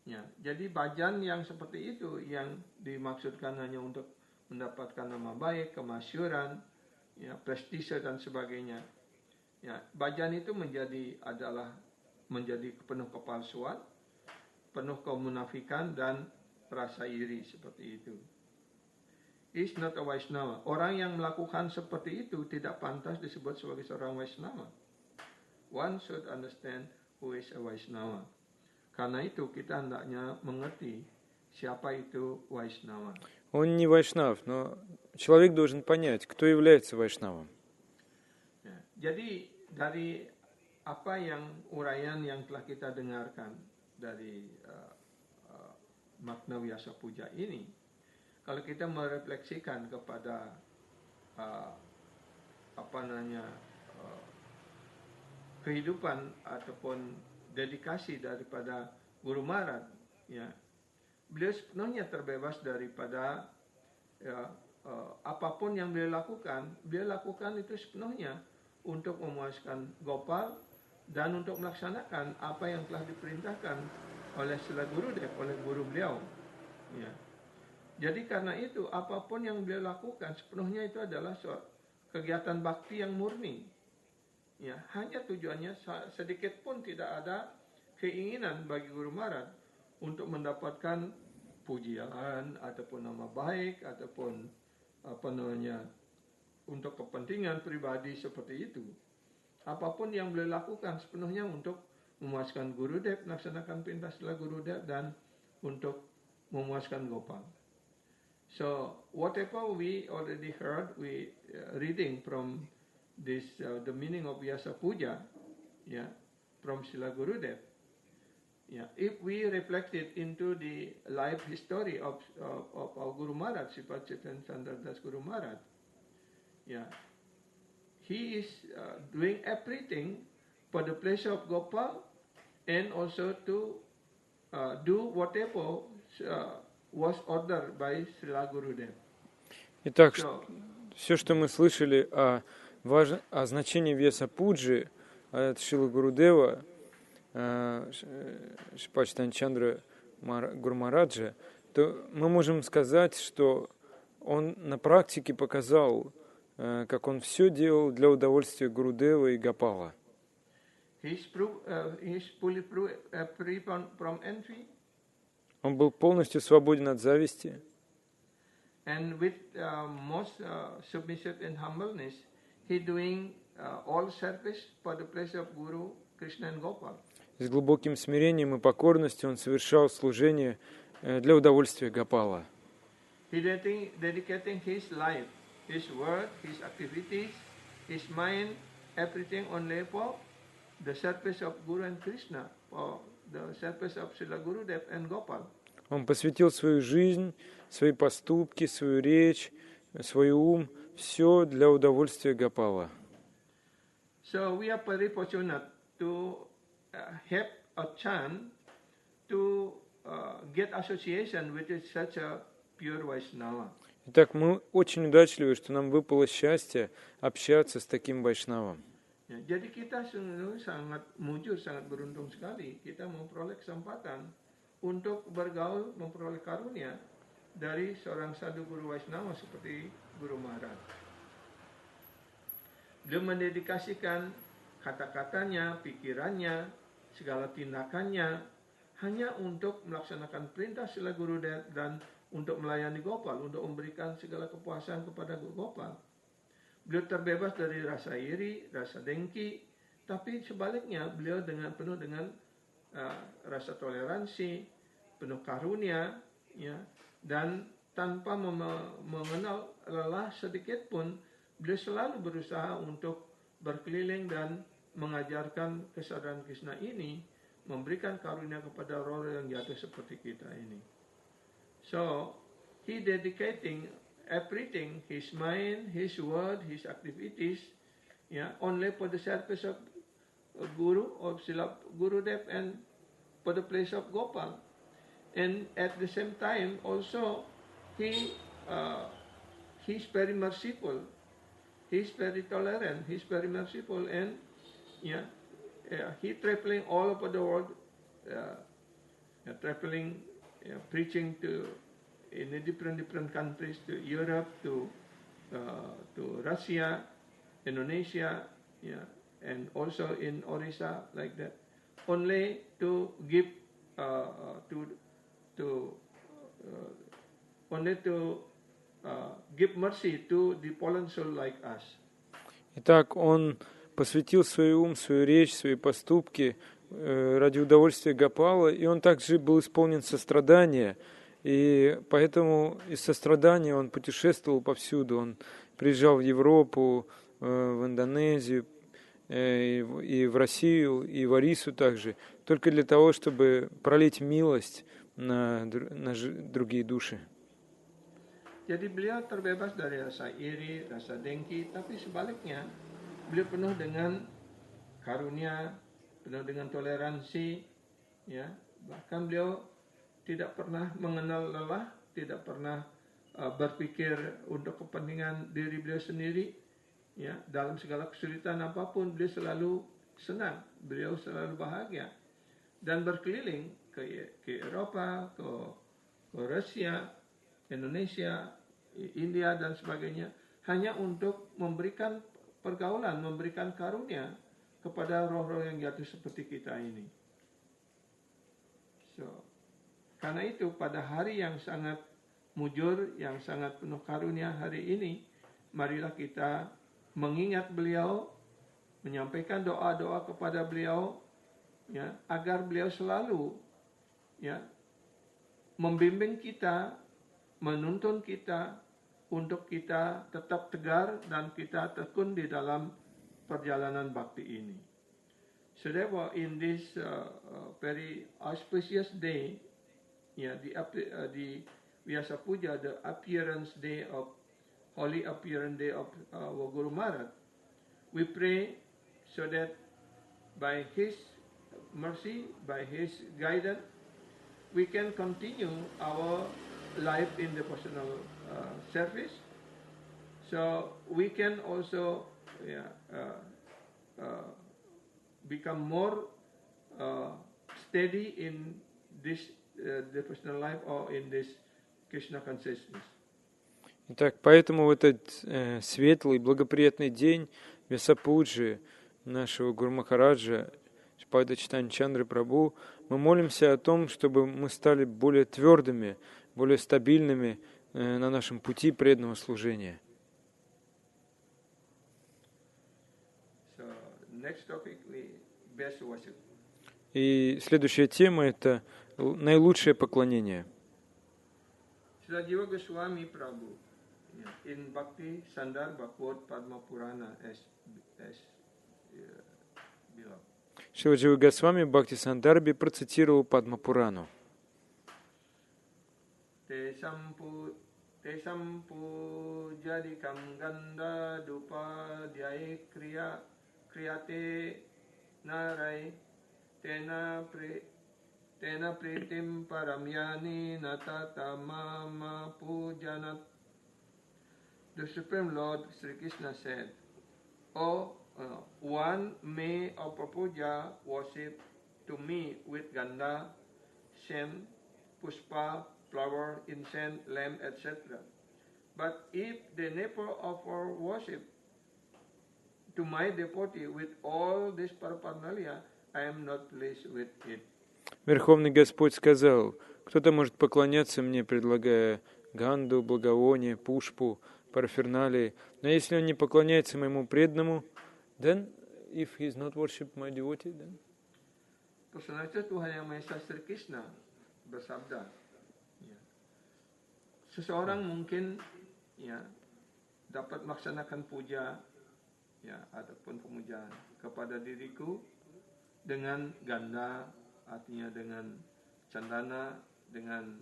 Ya, jadi bhajan yang seperti itu yang dimaksudkan hanya untuk mendapatkan nama baik, kemasyhuran, ya, prestise dan sebagainya. Ya, bhajan itu menjadi penuh kepalsuan, penuh kemunafikan dan rasa iri seperti itu. Is not a Vaishnava. Orang yang melakukan seperti itu tidak pantas disebut sebagai seorang Vaishnava. One should understand who is a Vaishnava. Karena itu kita hendaknya mengerti siapa itu Vaishnava. Он не вайшнав, но человек должен понять, кто является вайшнавом. Ya, jadi dari apa uraian yang telah kita dengarkan dari makna Vyasa Puja ini, kalau kita merefleksikan kepada kehidupan ataupun dedikasi daripada Guru Maharaj, ya, beliau sepenuhnya terbebas daripada apapun yang beliau lakukan itu sepenuhnya untuk memuaskan Gopal dan untuk melaksanakan apa yang telah diperintahkan oleh Srila Gurudev, oleh guru beliau. Ya. Jadi karena itu apapun yang beliau lakukan sepenuhnya itu adalah kegiatan bakti yang murni. Ya, hanya tujuannya sedikit pun tidak ada keinginan bagi Guru Maharaj untuk mendapatkan pujian ataupun nama baik ataupun untuk kepentingan pribadi seperti itu. Apapun yang beliau lakukan sepenuhnya untuk memuaskan Gurudev, melaksanakan perintah setelah Gurudev dan untuk memuaskan Gopal. So whatever we already heard, we reading from this the meaning of Vyasa Puja, yeah, from Srila Gurudev. Yeah, if we reflect it into the life history of our Guru Maharaj, Sripad Chaitanya Chandra Das Guru Maharaj, yeah, he is doing everything for the pleasure of Gopal and also to do whatever was ordered by Srila Gurudev. Итак, все, что мы слышали о значении Вьяса Пуджи от Шрилы Гурудева, Шрипад Чайтанья Чандра Гуру Махараджа, то мы можем сказать, что он на практике показал, как он все делал для удовольствия Гурудева и Гопала. Он был полностью свободен от зависти. And with most submission and humbleness, he doing all service for the pleasure of Guru, Krishna and Gopal. С глубоким смирением и покорностью он совершал служение для удовольствия Гопала. He dedicating his life, his work, his activities, his mind, everything only for the service of Guru and Krishna, for the service of Srila Gurudev and Gopal. Он посвятил свою жизнь, свои поступки, свою речь, свой ум, все для удовольствия Гопала. So we are very fortunate to have a chance to get association with such a pure Vaishnava. Итак, мы очень удачливы, что нам выпало счастье общаться с таким вайшнавом. Jadi kita sangat mujur, sangat beruntung sekali kita memperoleh kesempatan untuk bergaul, memperoleh karunia dari seorang sadhu guru Vaishnava seperti Guru Maharaj. Beliau mendedikasikan kata-katanya, pikirannya, segala tindakannya hanya untuk melaksanakan perintah Srila Gurudev dan untuk melayani Gopal, untuk memberikan segala kepuasan kepada Guru Gopal. Beliau terbebas dari rasa iri, rasa dengki, tapi sebaliknya beliau penuh dengan rasa toleransi, penuh karunia, ya, dan tanpa mengenal lelah sedikit pun, beliau selalu berusaha untuk berkeliling dan mengajarkan kesadaran Krishna ini, memberikan karunia kepada orang yang jatuh seperti kita ini. So, he dedicating everything, his mind, his word, his activities, yeah, only for the service of Guru, of Srila Gurudev, and for the place of Gopal. And at the same time, also, he's very merciful. He's very tolerant. He's very merciful, and he traveling all over the world, traveling, preaching in the different countries, to Europe, to Russia, Indonesia, and also in Orissa, like that, only to give give mercy to the fallen soul like us. Итак, он посвятил свой ум, свою речь, свои поступки ради удовольствия Гопала, и он также был исполнен сострадания, и поэтому из сострадания он путешествовал повсюду. Он приезжал в Европу, в Индонезию, и в Россию, и в Орису также, только для того, чтобы пролить милость на другие души. Jadi beliau terbebas dari rasa iri, rasa dengki, tapi sebaliknya beliau penuh dengan karunia, penuh dengan toleransi, ya. Bahkan beliau tidak pernah mengenal lelah, tidak pernah berpikir untuk kepentingan diri beliau sendiri, ya. Dalam segala kesulitan apapun beliau selalu senang, beliau selalu bahagia, dan berkeliling ke Eropa, ke Rusia, Indonesia, India, dan sebagainya, hanya untuk memberikan pergaulan, memberikan karunia kepada roh-roh yang jatuh seperti kita ini. So, karena itu pada hari yang sangat mujur, yang sangat penuh karunia hari ini, marilah kita mengingat beliau, menyampaikan doa-doa kepada beliau, ya, agar beliau selalu, ya, membimbing kita, menuntun kita untuk kita tetap tegar dan kita tekun di dalam perjalanan bakti ini. So therefore, in this very auspicious day, the Vyasa Puja, the appearance day of holy appearance day of Guru Maharaj, we pray so that by his mercy, by his guidance, we can continue our life in the personal service. So we can also become more steady in this devotional life or in this Krishna consciousness. Итак, поэтому в этот светлый, благоприятный день Вьясапуджи нашего Гуру Махараджа, Бхактивинода Чандры Прабху, мы молимся о том, чтобы мы стали более твердыми, более стабильными на нашем пути преданного служения. И следующая тема — это наилучшее поклонение. Srila Jiva Goswami Prabhu in Bhakti Sandarbha quote Padma Purana as below. Шрила Джива Госвами в Бхакти Сандарбе процитировал Падма Пурану. Tesam pujadikam ganda dupa dhyai kriyate narai tena pritim paramyani natata mama pujanat. The Supreme Lord Sri Krishna said, one may offer puja worship to me with ganda, shem, pushpa, flower, incense, lamp, etc. But if they never offer worship to my devotee with all this paraphernalia, I am not pleased with it. Верховный Господь сказал, кто-то может поклоняться мне, предлагая ганду, благовоние, пушпу, параферналии, но если он не поклоняется моему преданному, then, if he is not worship my devotee, then... Personalitas Tuhan Yang Maha Esa Sri Krishna bersabda, seseorang mungkin dapat melaksanakan puja ataupun pemujaan kepada diriku dengan ganda, artinya dengan candana, dengan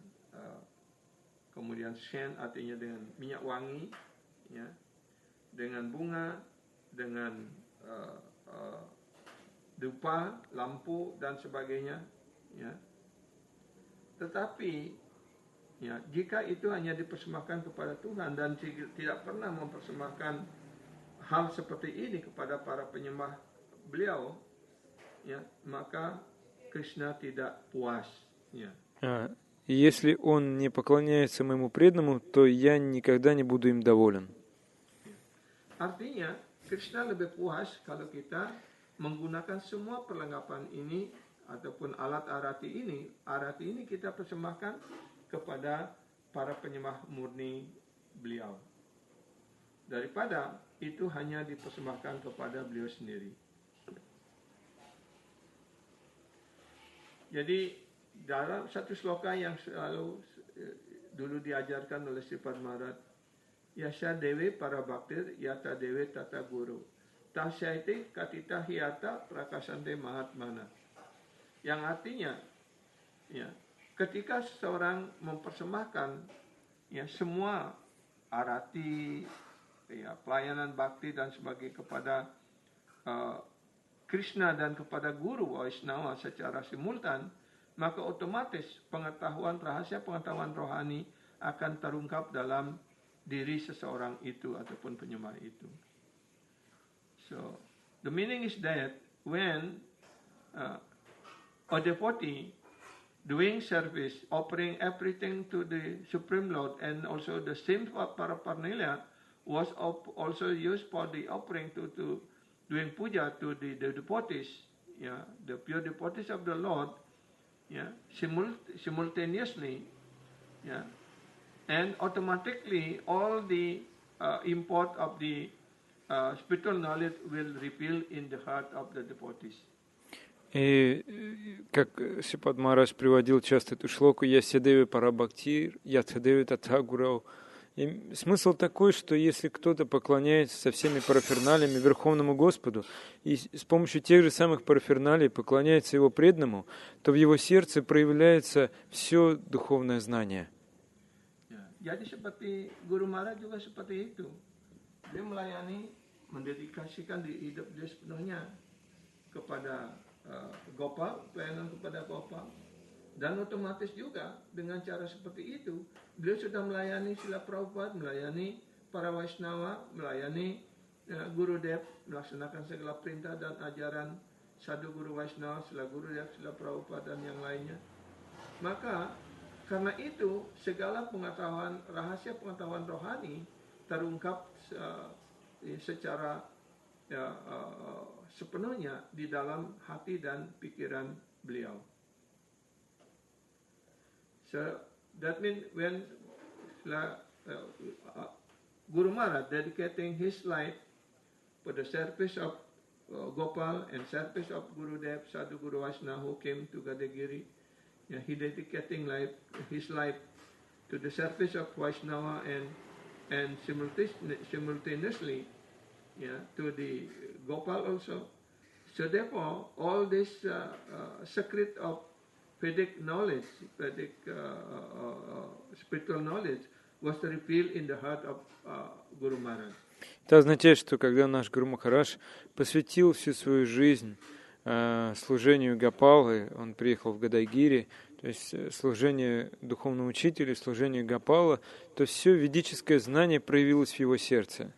kemudian shen, artinya dengan minyak wangi, dengan bunga, dengan dupa, lampu dan sebagainya, Tetapi jika itu hanya dipersembahkan kepada Tuhan dan tidak pernah mempersembahkan hal seperti ini kepada para penyembah beliau, maka Krishna tidak puas. Если он не поклоняется моему преданному, то я никогда не буду им доволен. Artinya, Krishna lebih puas kalau kita menggunakan semua perlengkapan ini ataupun alat arati ini kita persembahkan kepada para penyembah murni beliau, daripada itu hanya dipersembahkan kepada beliau sendiri. Jadi dalam satu sloka yang selalu dulu diajarkan oleh Sri Padmarat, Yasha Dewe para baktir yata Dewe tata guru tasyaiti katita hiyata prakasante mahatmana, yang artinya ketika seseorang mempersembahkan semua arati, pelayanan bakti dan sebagainya kepada Krishna dan kepada guru Vaishnava secara simultan, maka otomatis rahasia pengetahuan rohani akan terungkap dalam diri seseorang itu ataupun penyembah itu. So, the meaning is that when a devotee doing service, offering everything to the Supreme Lord, and also the same paraphernalia was also used for the offering to doing puja to the devotees, the pure devotees of the Lord, simultaneously, and automatically all the import of the spiritual knowledge will reveal in the heart of the devotees. И как Шрипад Махарадж приводил часто эту шлоку «Ясядеви парабхактир, ятхадеви татхагурау». И смысл такой, что если кто-то поклоняется со всеми параферналиями Верховному Господу и с помощью тех же самых параферналий поклоняется Его преданному, то в его сердце проявляется все духовное знание. Jadi seperti Guru Maharaj juga seperti itu. Dia melayani, mendedikasikan hidup dia sepenuhnya kepada Gopal, pelayanan kepada Gopal. Dan otomatis juga dengan cara seperti itu, beliau sudah melayani Srila Prabhupada, melayani para Vaishnava, melayani Guru Dev, melaksanakan segala perintah dan ajaran Sadhu Guru Vaishnava, Srila Guru Dev, Srila Prabhupada dan yang lainnya. Maka karena itu segala pengetahuan, rahasia pengetahuan rohani terungkap secara sepenuhnya di dalam hati dan pikiran beliau. So that means when Guru Maharaj dedicating his life for the service of Gopal and service of Gurudev, Sadhu Guru Vaishnava who came to Gadagiri, he dedicating his life to the service of Vaishnava and simultaneously to the Gopal also. So therefore, all this secret of Vedic knowledge, Vedic spiritual knowledge was revealed in the heart of Guru Maharaj. Это означает, что когда наш Гуру Махарадж посвятил всю свою жизнь служению Гопалы, он приехал в Гадагири, то есть служение духовному учителю, служению Гопала, то все ведическое знание проявилось в его сердце.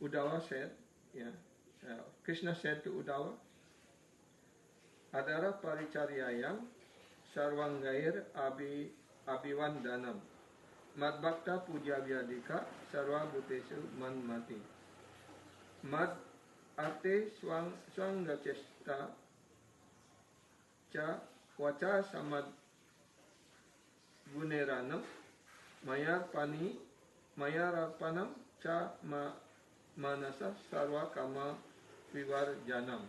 Uddhava said, Krishna said to Uddhava, Adara paricharyayam sarvangair abhivandanam madbhakta puja vyadika sarva bhutesu manmati mad arte swangachesta cha vacha samad guneranam mayarpanam cha manasa sarva kama vivarjanam.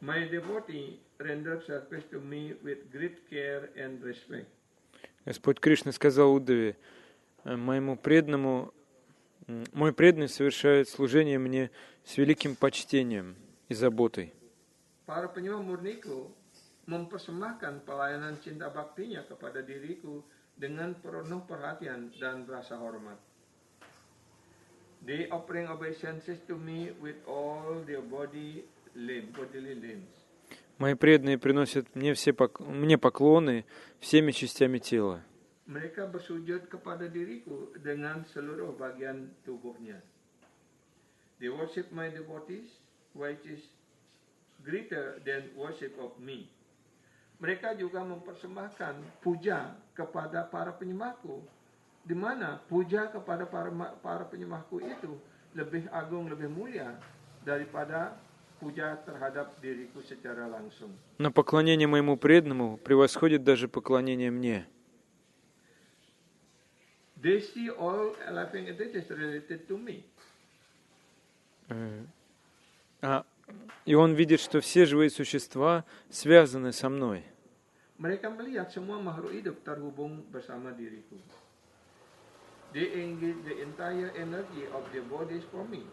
My devotee rendered service to me with great care and respect. Господь Кришна сказал Уддаве, мой преданный совершает служение мне с великим почтением и заботой. Para penyembah murniku mempersembahkan pelayanan cinta baktinya kepada diriku dengan penuh perhatian dan rasa hormat. They offering obeisances to me with all their bodily limbs. Мои преданные приносят мне поклоны всеми частями тела. Mereka bersujud kepada diriku dengan seluruh bagian tubuhnya. They worship my devotees, which is greater than worship of me. Mereka juga mempersembahkan puja kepada para penyembahku, di mana puja kepada para penyembahku itu lebih agung, lebih mulia daripada puja terhadap diriku secara langsung. Но поклонение моему преданному превосходит даже поклонение мне. They see all living entities related to me. И он видит, что все живые существа связаны со мной. Mereka melihat semua makhluk hidup terhubung bersama diriku. They engage the entire energy of their bodies for me.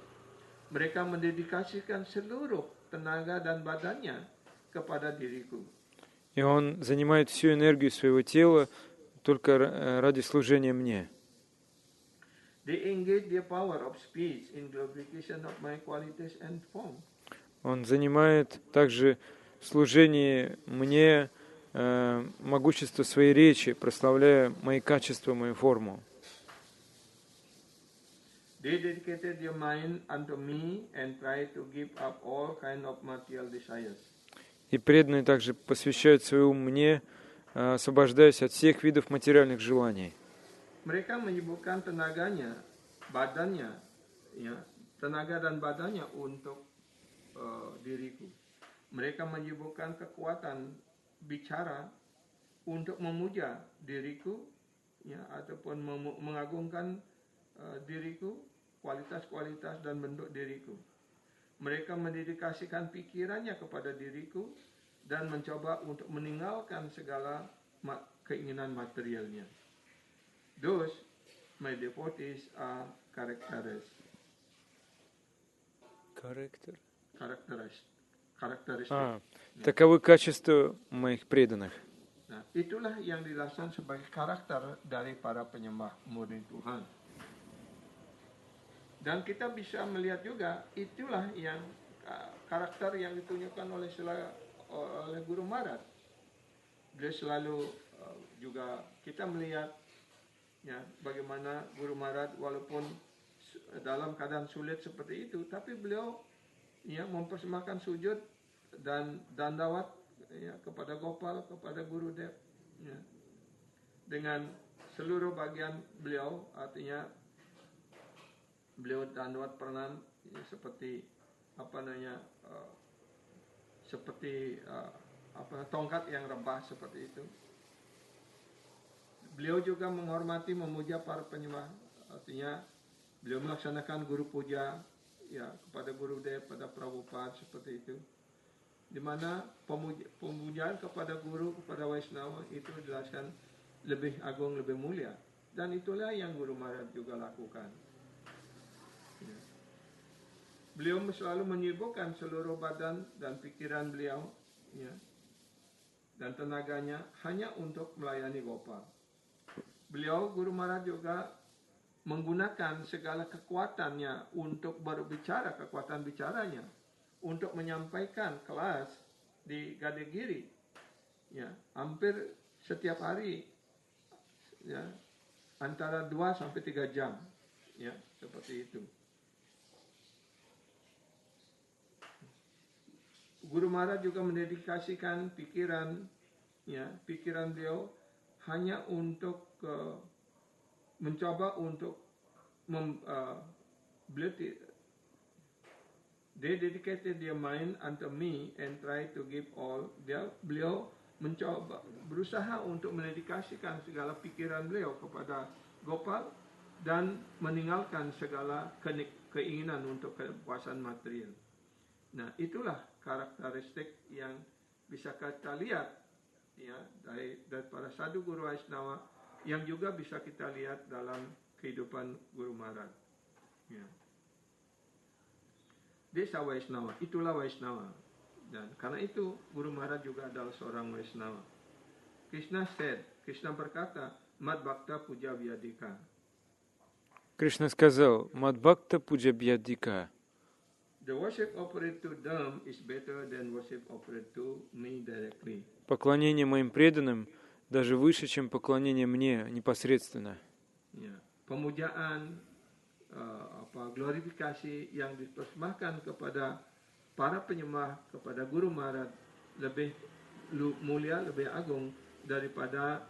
Mereka mendedikasikan seluruh tenaga dan badannya kepada diriku. И он занимает всю энергию своего тела только ради служения мне. They engage their power of speech in glorification of my qualities and form. Он занимает также в служении мне могущество своей речи, прославляя мои качества, мою форму. They dedicated their mind unto me and try to give up all kind of material desires. И преданные также посвящают свой ум мне, освобождаясь от всех видов материальных желаний. Mereka menyibukkan tenaganya, badannya, tenaga dan badannya untuk diriku. Mereka menyibukkan kekuatan bicara untuk memuja diriku, ataupun mengagungkan diriku, kualitas-kualitas dan bentuk diriku. Mereka mendedikasikan pikirannya kepada diriku dan mencoba untuk meninggalkan segala keinginan materialnya. Those, my devotees, are characteristic. Таковы качества моих преданных. Nah, itulah yang dijelaskan sebagai karakter dari para penyembah murni Tuhan. Dan kita bisa melihat juga itulah yang karakter yang ditunjukkan oleh Guru Maharaj. Dia selalu juga kita melihat bagaimana Guru Maharaj walaupun dalam keadaan sulit seperti itu, tapi beliau mempersembahkan sujud dan dandawat kepada Gopal, kepada Gurudev dengan seluruh bagian beliau, artinya beliau danduat pranam ya, seperti tongkat yang rebah seperti itu. Beliau juga menghormati, memuja para penyembah, artinya beliau melaksanakan guru puja ya kepada Gurudev, pada Prabhupada seperti itu. Di mana pemujaan kepada guru, kepada Vaishnava itu dijelaskan lebih agung, lebih mulia, dan itulah yang Guru Maharaj juga lakukan. Ya. Beliau selalu menyibukkan seluruh badan dan pikiran beliau ya, dan tenaganya hanya untuk melayani Gopal. Beliau, Guru Maharaj, juga menggunakan segala kekuatannya untuk berbicara, kekuatan bicaranya, untuk menyampaikan kelas di Gadegiri. Ya, hampir setiap hari, ya, antara 2 sampai 3 jam, ya, seperti itu. Guru Maharaj juga mendedikasikan pikiran beliau hanya untuk mencoba untuk they dedicated their mind unto me and try to give all. Beliau mencoba, berusaha untuk mendedikasikan segala pikiran beliau kepada Gopal dan meninggalkan segala keinginan untuk kepuasan material. Nah, itulah karakteristik yang bisa kita lihat ya dari para sadhu guru Vaishnava, yang juga bisa kita lihat dalam kehidupan Guru Maharaj. Ya. Desa Vaishnava, itulah Vaishnava. Dan karena itu Guru Maharaj juga adalah seorang Vaishnava. Krishna berkata, Mad Bhakta Puja Vyadika. Кришна сказал, Мад Бхакта Пуджа Бьядика. The worship offered to them is better than worship offered to me directly. Поклонение моим преданным даже выше, чем поклонение мне непосредственно. Ya, pemujaan, glorifikasi yang dipersembahkan kepada para penyembah, kepada Guru Maharaj lebih mulia, lebih agung daripada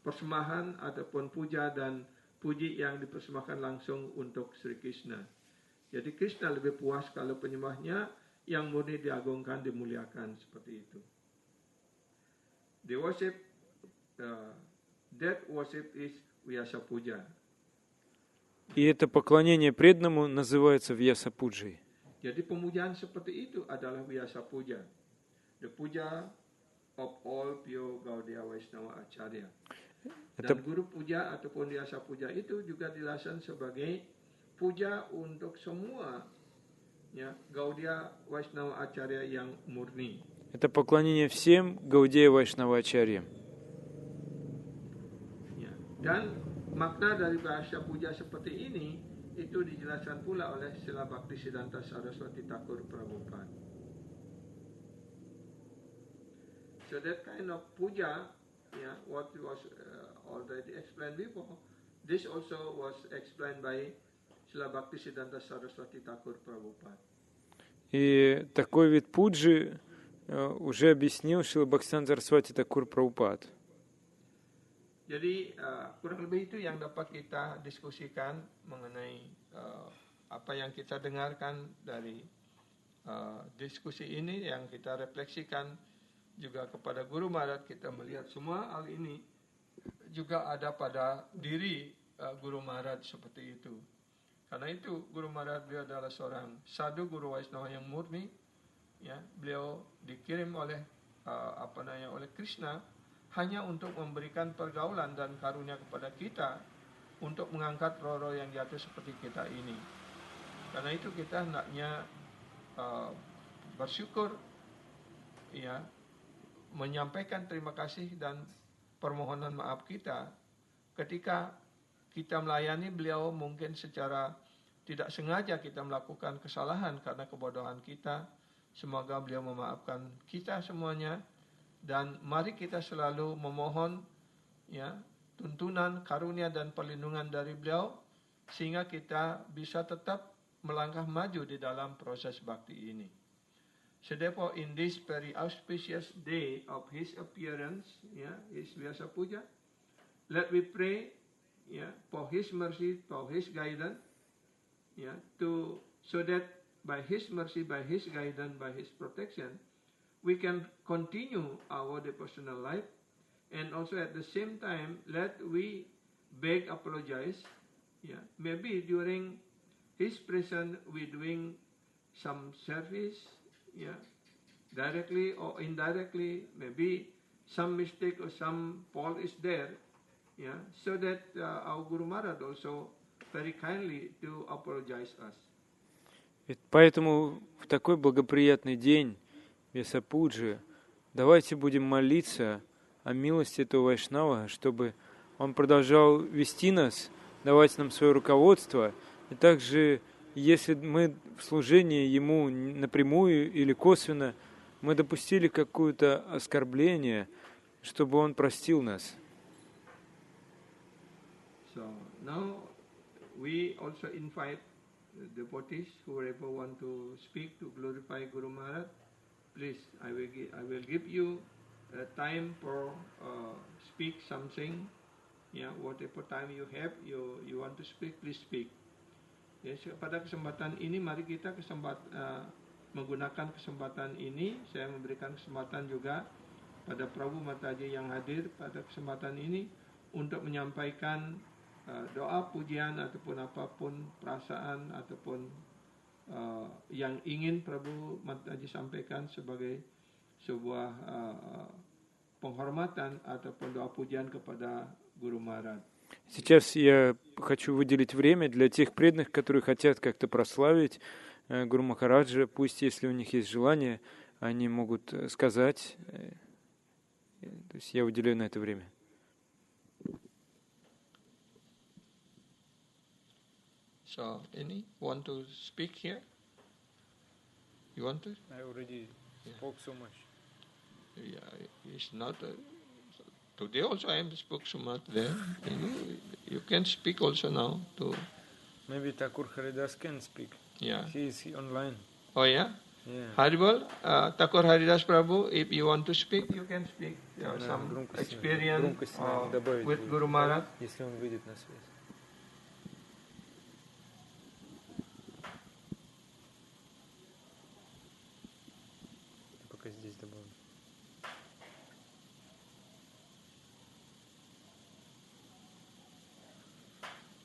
persembahan ataupun puja dan puji yang dipersembahkan langsung untuk Sri Krishna. Jadi Krishna lebih puas kalau penyembahnya yang murni diagungkan, dimuliakan seperti itu. The worship, that worship is Vyasa Puja. И это поклонение преданному называется Вьяса-пуджей. Jadi pemujaan seperti itu adalah Vyasa Puja. The puja of all pure Gaudiya Vaishnava Acharya. Dan guru puja ataupun Vyasa Puja itu juga dijelaskan sebagai puja untuk semua ya, Gaudiya Vaishnava Acharya yang murni. Это поклонение всем Гаудия Вайшнава Ачарьям. Ya. Dan makna dari bahasa puja seperti ini itu dijelaskan pula oleh Srila Bhaktisiddhanta Saraswati Thakur Prabhupada. So that kind of puja, yeah, what was already explained before, this also was explained by Srila Bhaktisiddhanta Saraswati Thakur Prabhupada. И такой вид пуджи уже объяснил Шрила Бхактисиддханта Сарасвати Тхакур Прабхупад. Jadi kurang lebih itu yang dapat kita diskusikan mengenai apa yang kita dengarkan dari diskusi ini, yang kita refleksikan juga kepada Guru Maharaj. Kita melihat semua hal ini juga ada pada diri Guru Maharaj seperti itu. Karena itu Guru Maharaj beliau adalah seorang sadhu guru Vaishnava yang murni. Ya, beliau dikirim oleh oleh Krishna hanya untuk memberikan pergaulan dan karunia kepada kita untuk mengangkat roh-roh yang jatuh seperti kita ini. Karena itu kita hendaknya bersyukur, ya, menyampaikan terima kasih dan permohonan maaf kita ketika kita melayani beliau. Mungkin secara tidak sengaja kita melakukan kesalahan karena kebodohan kita. Semoga beliau memaafkan kita semuanya. Dan mari kita selalu memohon ya tuntunan, karunia dan perlindungan dari beliau sehingga kita bisa tetap melangkah maju di dalam proses bakti ini. So therefore in this very auspicious day of his appearance, his Vyasa Puja, let we pray, for His mercy, for His guidance, so that by His mercy, by His guidance, by His protection, we can continue our devotional life, and also at the same time, let we beg, apologize. Maybe during His presence, we doing some service, directly or indirectly, maybe some mistake or some fault is there, so that our Guru Maharaj also very kindly to apologize us. Поэтому в такой благоприятный день Весапуджи давайте будем молиться о милости этого Вайшнава, чтобы он продолжал вести нас, давать нам свое руководство, и также, если мы в служении ему напрямую или косвенно мы допустили какое-то оскорбление, чтобы он простил нас. So now we also invite devotees whoever want to speak to glorify Guru Maharaj. Please, I will give you time for speak something. Whatever time you have, you want to speak, please speak. Yes, pada kesempatan ini mari kita menggunakan kesempatan ini. Saya memberikan kesempatan juga pada Prabu Mataji yang hadir pada kesempatan ini untuk menyampaikan doa, pujian ataupun apapun perasaan ataupun yang ingin Prabu Mataji sampaikan sebagai sebuah penghormatan ataupun doa pujian kepada Guru Maharaj. Сейчас я хочу выделить время для тех преданных, которые хотят как-то прославить Гуру Махараджа. Пусть, если у них есть желание, они могут сказать. То есть я выделяю на это время. So, any want to speak here? You want to? I already spoke so much. Yeah, it's not. Today also I am spoke so much there. You can speak also now too. Maybe Thakur Haridas can speak. Yeah. He is online. Oh yeah? Yeah. Haribol, Thakur Haridas Prabhu, if you want to speak, you can speak. Some experience with Guru Maharaj. Если он выйдет на связь. Пока здесь добавлю.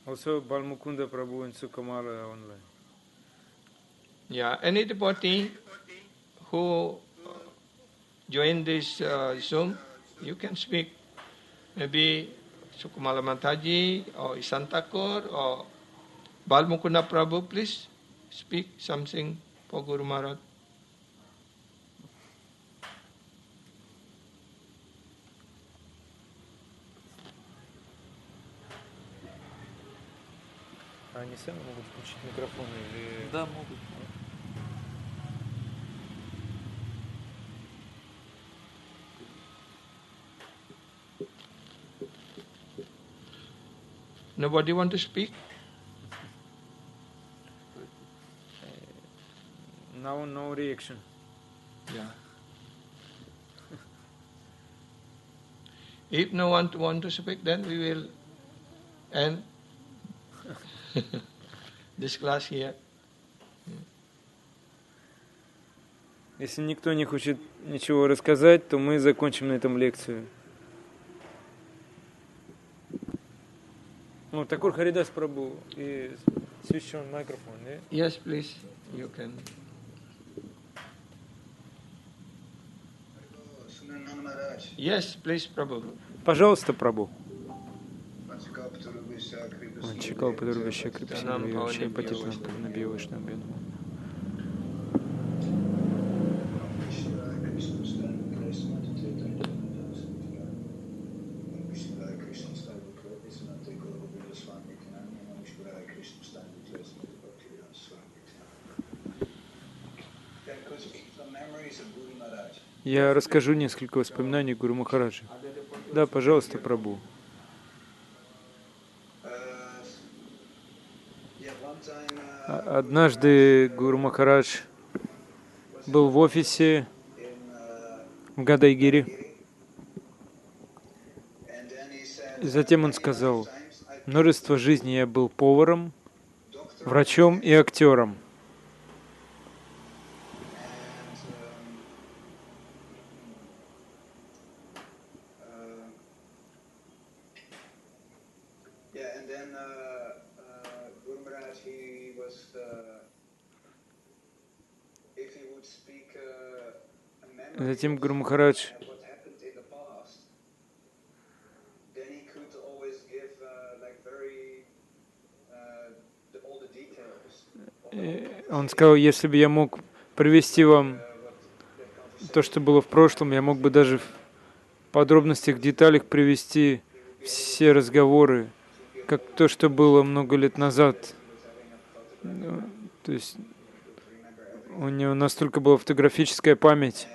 Also, Balmukunda Prabhu and Sukamala are online. Yeah, any devotee who join this Zoom, you can speak. Maybe Sukamala Mataji or Isan Thakur or Balmukunda Prabhu, please speak something for Guru Maharaj. Они сами могут включить микрофон или... Да, могут. Nobody want to speak? Now no reaction. Yeah. If no one want to speak, then we will end this class here. Если никто не хочет ничего рассказать, то мы закончим на этом лекцию. Ну, Тхакур Харидас Прабhu, switch on microphone, yeah? Yes, please. You can. Yes, please, Prabhu. Пожалуйста, Прабhu. Чикал Падурвища Крипсинами Вивачай Патитнам Пагнабьевышнам Бену. Я расскажу несколько воспоминаний Гуру Махараджа. Да, пожалуйста, Прабhu. Однажды Гуру Махарадж был в офисе в Гадайгире, И затем он сказал, множество жизней я был поваром, врачом и актером. Затем Гуру Махарадж он сказал, если бы я мог привести вам то, что было в прошлом, я мог бы даже в подробностях, деталях привести все разговоры, как то, что было много лет назад. То есть у него настолько была фотографическая память.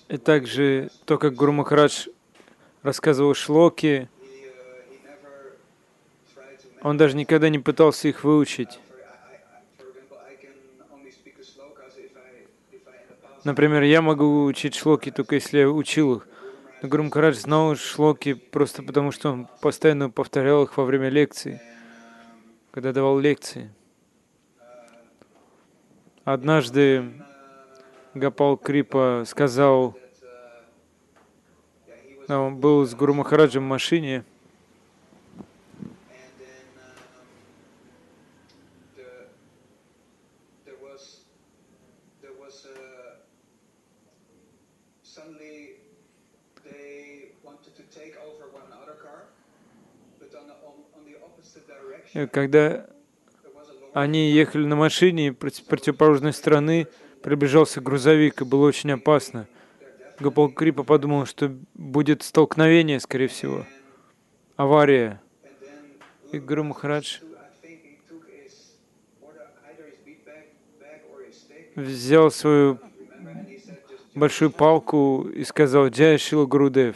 И также то, как Гуру Махарадж рассказывал шлоки, он даже никогда не пытался их выучить. Например, я могу учить шлоки только если я учил их. Но Гуру Махарадж знал шлоки просто потому, что он постоянно повторял их во время лекций, когда давал лекции. Однажды Гопал Крипа сказал, он был с Гуру Махараджем в машине, и когда они ехали на машине, с противоположной стороны приближался грузовик, и было очень опасно. Гопал Крипа подумал, что будет столкновение, скорее всего, авария. И Гуру Махарадж взял свою большую палку и сказал «Джай Шрила Гурудев».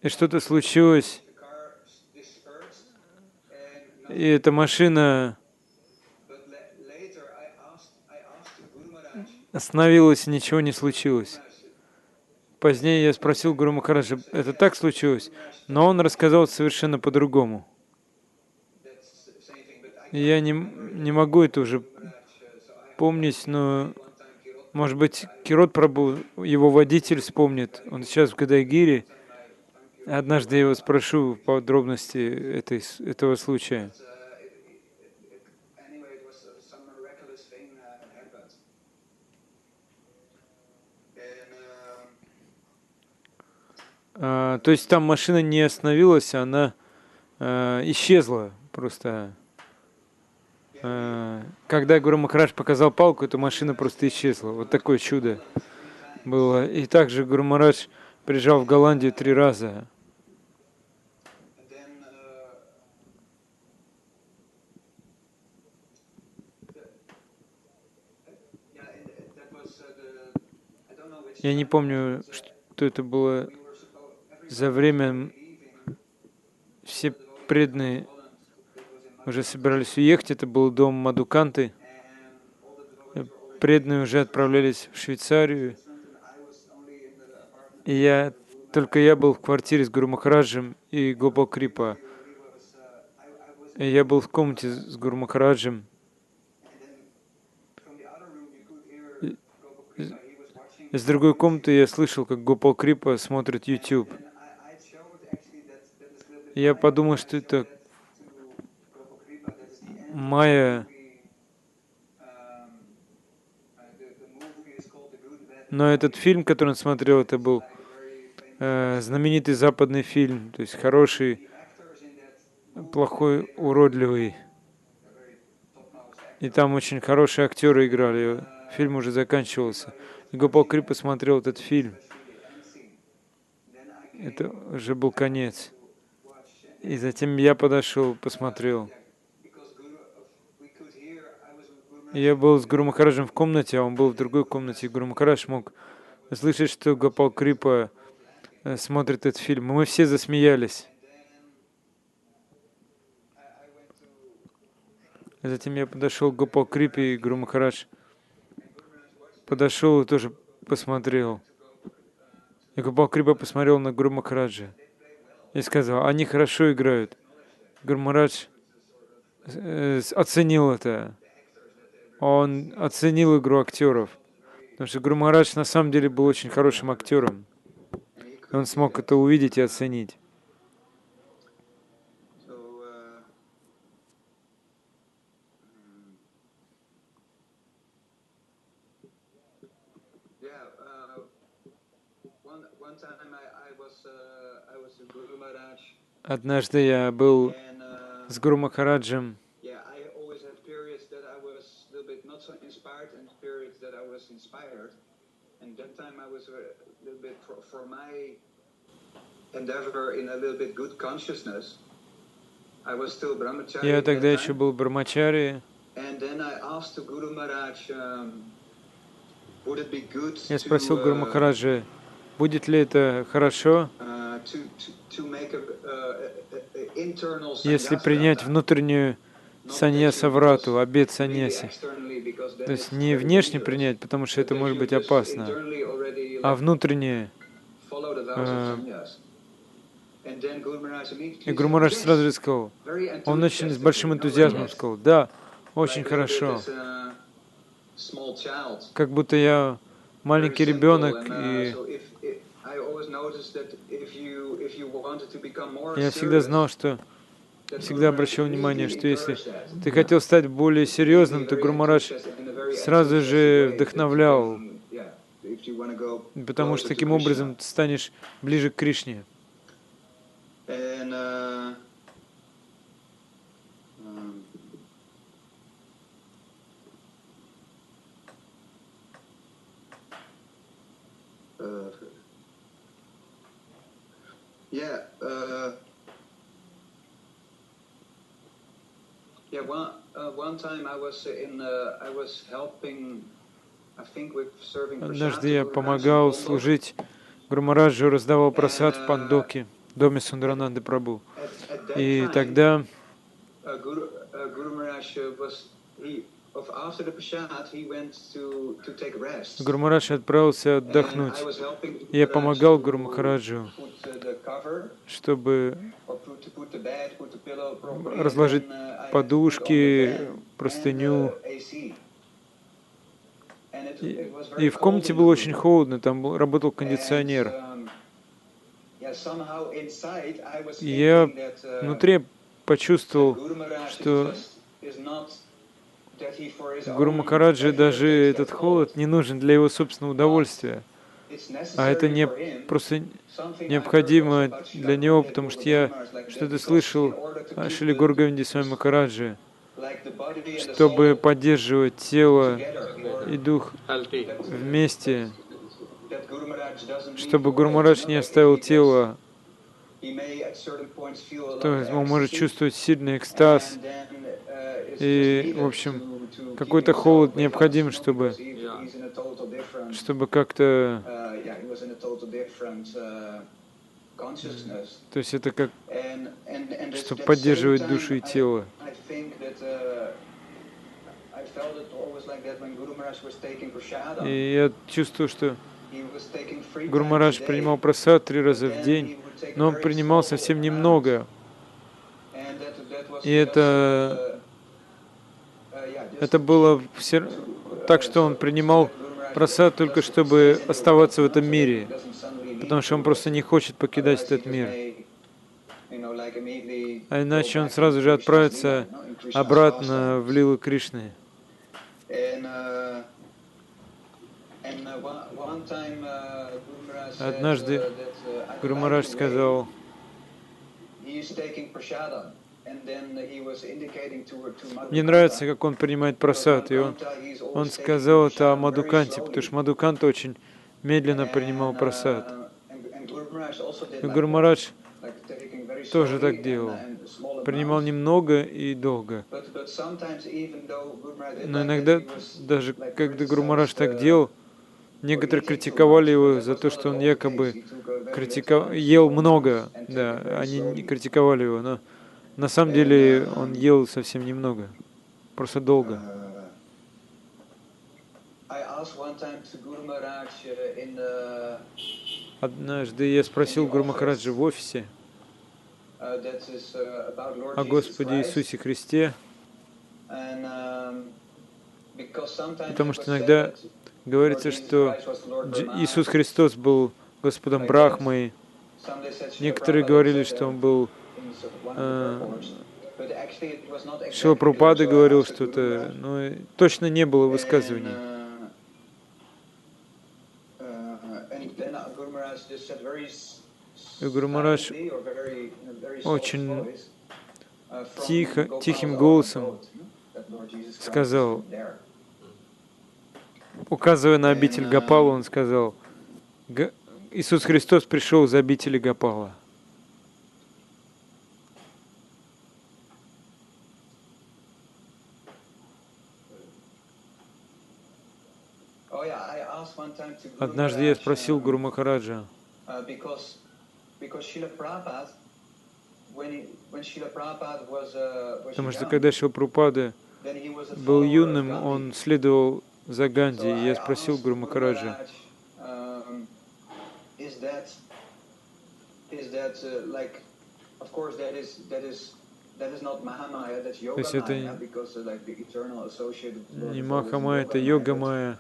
И что-то случилось, и эта машина остановилась, и ничего не случилось. Позднее я спросил Гуру Махараджа, это так случилось? Но он рассказал совершенно по-другому. Я не могу это уже помнить, но, может быть, Кирот Прабху, его водитель, вспомнит. Он сейчас в Гадайгире. Однажды я его спрошу подробности этого случая. То есть там машина не остановилась, она исчезла просто. Когда Гуру Махарадж показал палку, эта машина просто исчезла. Вот такое чудо было. И также Гуру Махарадж приезжал в Голландию 3 раза. Я не помню, что это было за время. Все преданные уже собирались уехать. Это был дом Мадуканты. Преданные уже отправлялись в Швейцарию. И только я был в квартире с Гуру Махараджем и Гопал Крипа. И я был в комнате с Гуру Махараджем. Из другой комнаты я слышал, как Гопал Крипа смотрит YouTube. Я подумал, что это майя. Но этот фильм, который он смотрел, это был знаменитый западный фильм, то есть хороший, плохой, уродливый. И там очень хорошие актеры играли. Фильм уже заканчивался. И Гопал Крипа смотрел этот фильм. Это уже был конец. И затем я подошел, посмотрел. Я был с Гуру Махараджем в комнате, а он был в другой комнате. Гуру Махарадж мог слышать, что Гопал Крипа смотрит этот фильм. И мы все засмеялись. Затем я подошел к Гопал Крипе, и Гуру Махарадж подошел и тоже посмотрел. И Гопал Крипа посмотрел на Гуру Махараджа и сказал: они хорошо играют. Гуру Махарадж оценил это. Он оценил игру актеров. Потому что Гуру Махарадж на самом деле был очень хорошим актером. И он смог это увидеть и оценить. Однажды я был с Гуру Махараджем, я тогда еще был брамачари. Я спросил Гуру Махараджа, будет ли это хорошо, если принять внутреннюю саньяса-врату, обет саньяси. То есть не внешне принять, потому что это может быть опасно, а внутреннее. И Гуру Махарадж сразу же сказал, он очень с большим энтузиазмом сказал: да, очень хорошо. Как будто я маленький ребенок, и я всегда знал, что всегда обращал внимание, что если ты хотел стать более серьезным, то Гуру Махарадж сразу же вдохновлял, потому что таким образом ты станешь ближе к Кришне. Однажды я помогал служить Гуру Махараджу, раздавал прасад в Пандоке, в доме Сундарананды Прабху. И тогда Гуру Махарадж отправился отдохнуть. Я помогал Гуру Махараджу, чтобы разложить подушки, простыню. И в комнате было очень холодно, там работал кондиционер. И я внутри почувствовал, что Гуру Махараджи даже этот холод не нужен для его собственного удовольствия, а это просто необходимо для него, потому что я что-то слышал о Шрила Гуру Говинде Свами Махараджи, чтобы поддерживать тело и дух вместе, чтобы Гуру Махарадж не оставил тело. То есть он может чувствовать сильный экстаз, и, в общем, какой-то холод необходим, чтобы как-то... То есть это как, чтобы поддерживать душу и тело. И я чувствую, что Гуру Махарадж принимал прасад 3 раза в день, но он принимал совсем немного. И это было так, что он принимал прасад только чтобы оставаться в этом мире, потому что он просто не хочет покидать этот мир. А иначе он сразу же отправится обратно в лилу Кришны. Однажды Гуру Махарадж сказал, мне нравится, как он принимает прасад, и он сказал это о Мадхуканте, потому что Мадхуканта очень медленно принимал прасад. И Гуру Махарадж тоже так делал, принимал немного и долго. Но иногда, даже когда Гуру Махарадж так делал, некоторые критиковали его за то, что он якобы ел много. Да, они не критиковали его, но на самом деле он ел совсем немного. просто долго. Однажды я спросил Гуру Махараджа в офисе о Господе Иисусе Христе, потому что иногда говорится, что Иисус Христос был Господом Брахмой. Некоторые говорили, что Он был... Шрила Прабхупада говорил что-то, но точно не было высказываний. И Гуру Махарадж очень тихим голосом сказал, указывая на обитель Гопала, он сказал: Иисус Христос пришел из обители Гопала. Однажды я спросил Гуру Махараджа, потому что когда Шрила Прабхупада был юным, он следовал за Ганди. И я спросил Гуру Махараджа, то есть это не Махамая, это Йога-майя.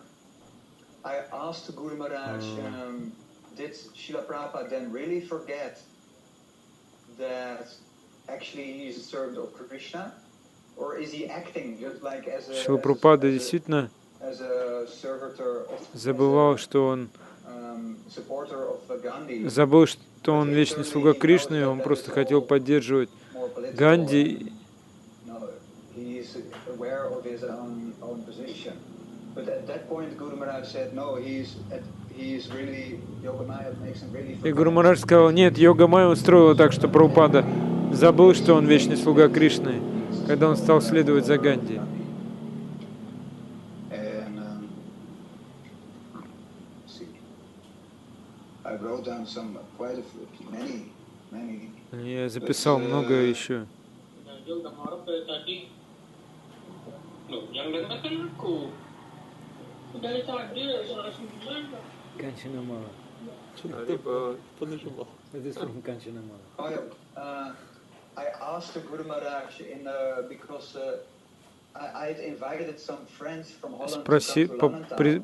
Шрила Прабхупада действительно забывал, что он забыл, что он вечный слуга Кришны, он просто хотел поддерживать Ганди. И Гуру Махарадж сказал: нет, Йога-майя устроила так, что Прабхупада забыл, что он вечный слуга Кришны, когда он стал следовать за Ганди. Я записал много еще. Канчанамала.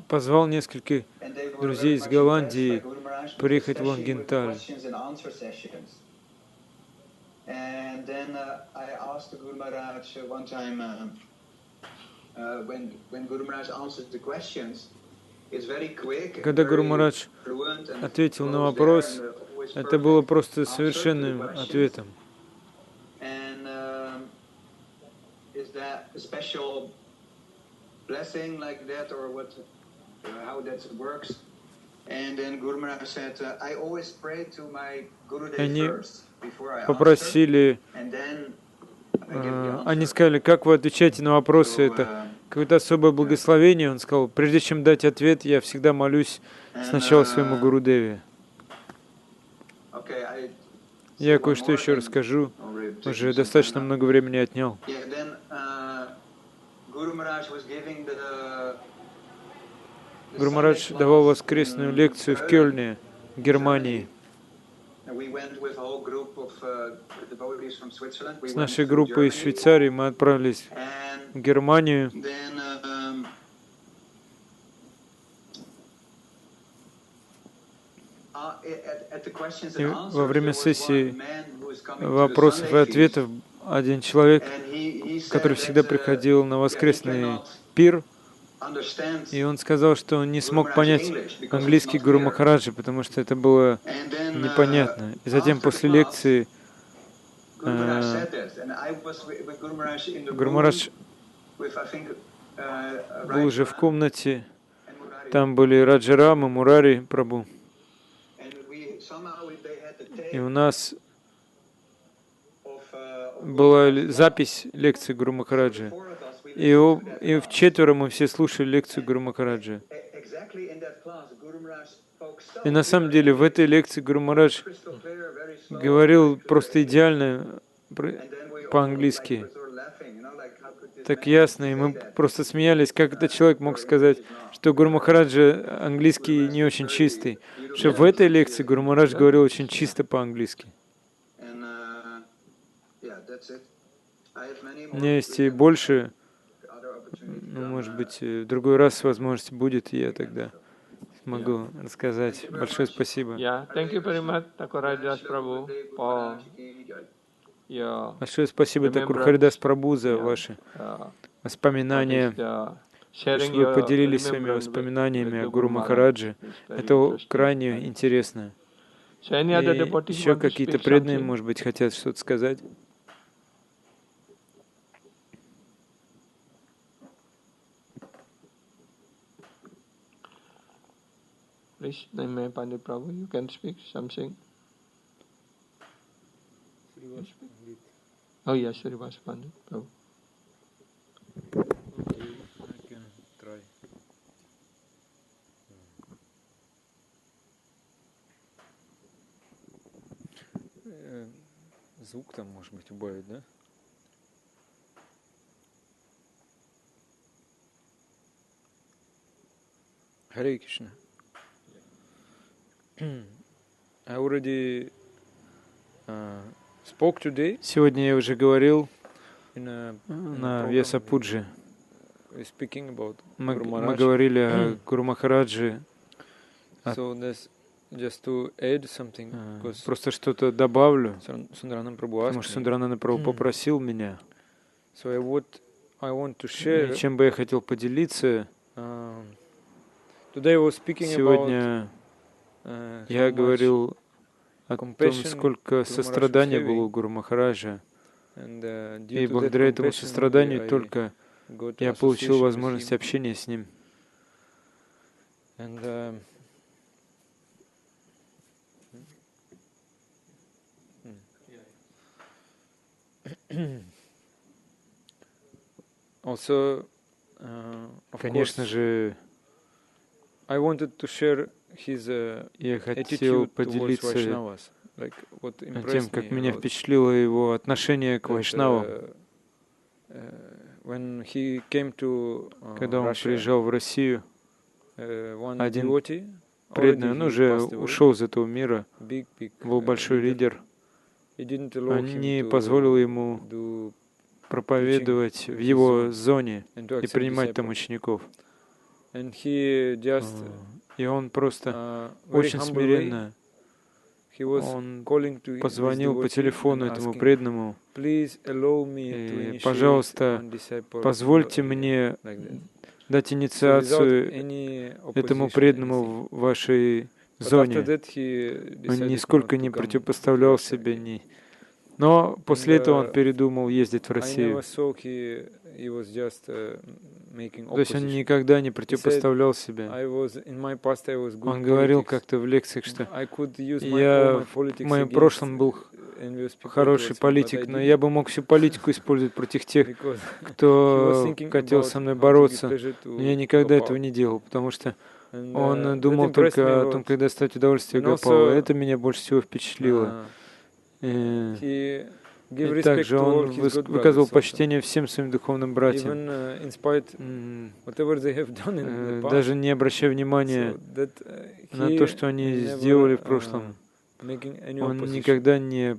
Позвал нескольких друзей из Голландии приехать в Лангенталь. Когда Гуру Махарадж ответил на вопрос, это было просто совершенным ответом. Они попросили, они сказали: как вы отвечаете на вопросы, это какое-то особое благословение. Он сказал: прежде чем дать ответ, я всегда молюсь сначала своему Гурудеве. Я кое-что еще расскажу, уже достаточно много времени отнял. Гуру Махарадж давал воскресную лекцию в Кёльне, Германии. С нашей группой из Швейцарии мы отправились в Германию. И во время сессии вопросов и ответов один человек, который всегда приходил на воскресный пир, и он сказал, что он не смог понять английский Гуру Махараджа, потому что это было непонятно. И затем после лекции Гуру Махарадж был уже в комнате, там были Раджарама, Мурари Прабху. И у нас была запись лекции Гуру Махараджа. И вчетверо мы все слушали лекцию Гуру Махараджа. И на самом деле в этой лекции Гуру Махарадж говорил просто идеально по-английски. так ясно, и мы просто смеялись, как этот человек мог сказать, что Гуру Махараджа английский не очень чистый. Что в этой лекции Гуру Махарадж говорил очень чисто по-английски. У меня есть и больше, ну, может быть, в другой раз возможность будет, и я тогда смогу рассказать. Большое спасибо. Большое спасибо, Такур Харидас Прабху, за ваши воспоминания, что вы поделились своими воспоминаниями о Гуру Махараджи. Это крайне интересно. И еще какие-то преданные, может быть, хотят что-то сказать. Please, Naime Pandit Prabhu, you can speak something. Oh yes, Srivas Pandit Prabhu. Okay, I can try. Звук там, может быть, убавить, да? Харе Кришна. I already spoke today. Сегодня я уже говорил на Вьяса Пуджи. Мы говорили о Гуру Махараджи. Просто что-то добавлю, потому что Сундарананда Прабху попросил меня. И чем бы я хотел поделиться, сегодня я говорил о том, сколько сострадания было у Гуру Махараджа. И благодаря этому состраданию только я получил возможность общения с ним. Конечно же, я хотел поделиться тем, как меня впечатлило его отношение к вайшнавам. Когда он приезжал в Россию, один преданный, он уже ушел из этого мира, был большой лидер, не позволил ему проповедовать в его зоне и принимать там учеников. И он просто очень смиренно, он позвонил по телефону этому преданному, и, пожалуйста, позвольте мне дать инициацию этому преданному в вашей зоне. Он нисколько не противопоставлял себе ни... Но после этого он передумал ездить в Россию. То есть он никогда не противопоставлял себе. Он говорил как-то в лекциях, что я в моем прошлом был хороший политик, но я бы мог всю политику использовать против тех, кто хотел со мной бороться. Но я никогда этого не делал, потому что он думал только о том, как доставить удовольствие Гопалу. Это меня больше всего впечатлило. И также он выказывал почтение всем своим духовным братьям, даже не обращая внимания на то, что они сделали в прошлом. Он никогда не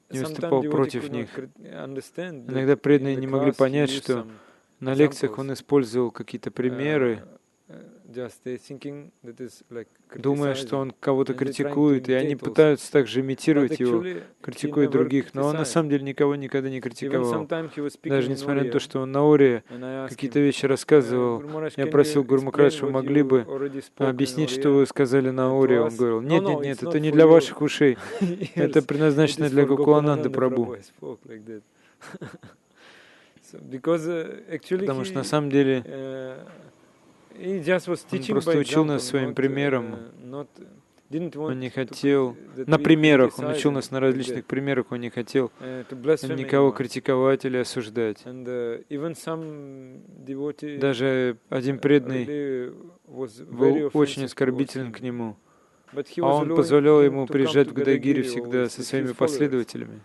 выступал против них. Иногда преданные не могли понять, что на лекциях он использовал какие-то примеры, думая, что он кого-то критикует, и они пытаются также имитировать его, критикуя других, но он на самом деле никого никогда не критиковал. Даже несмотря на то, что он на Ория какие-то вещи рассказывал, я просил Гуру Махарадж, вы могли бы объяснить, что вы сказали на Ория. Он говорил, нет, это не для ваших ушей, это предназначено для Гокулананды Прабху. Потому что на самом деле он просто учил нас своим примером. Он не хотел... На примерах. Он учил нас на различных примерах. Он не хотел никого критиковать или осуждать. Даже один преданный был очень оскорбителен к нему. А он позволял ему приезжать в Гадагири всегда со своими последователями.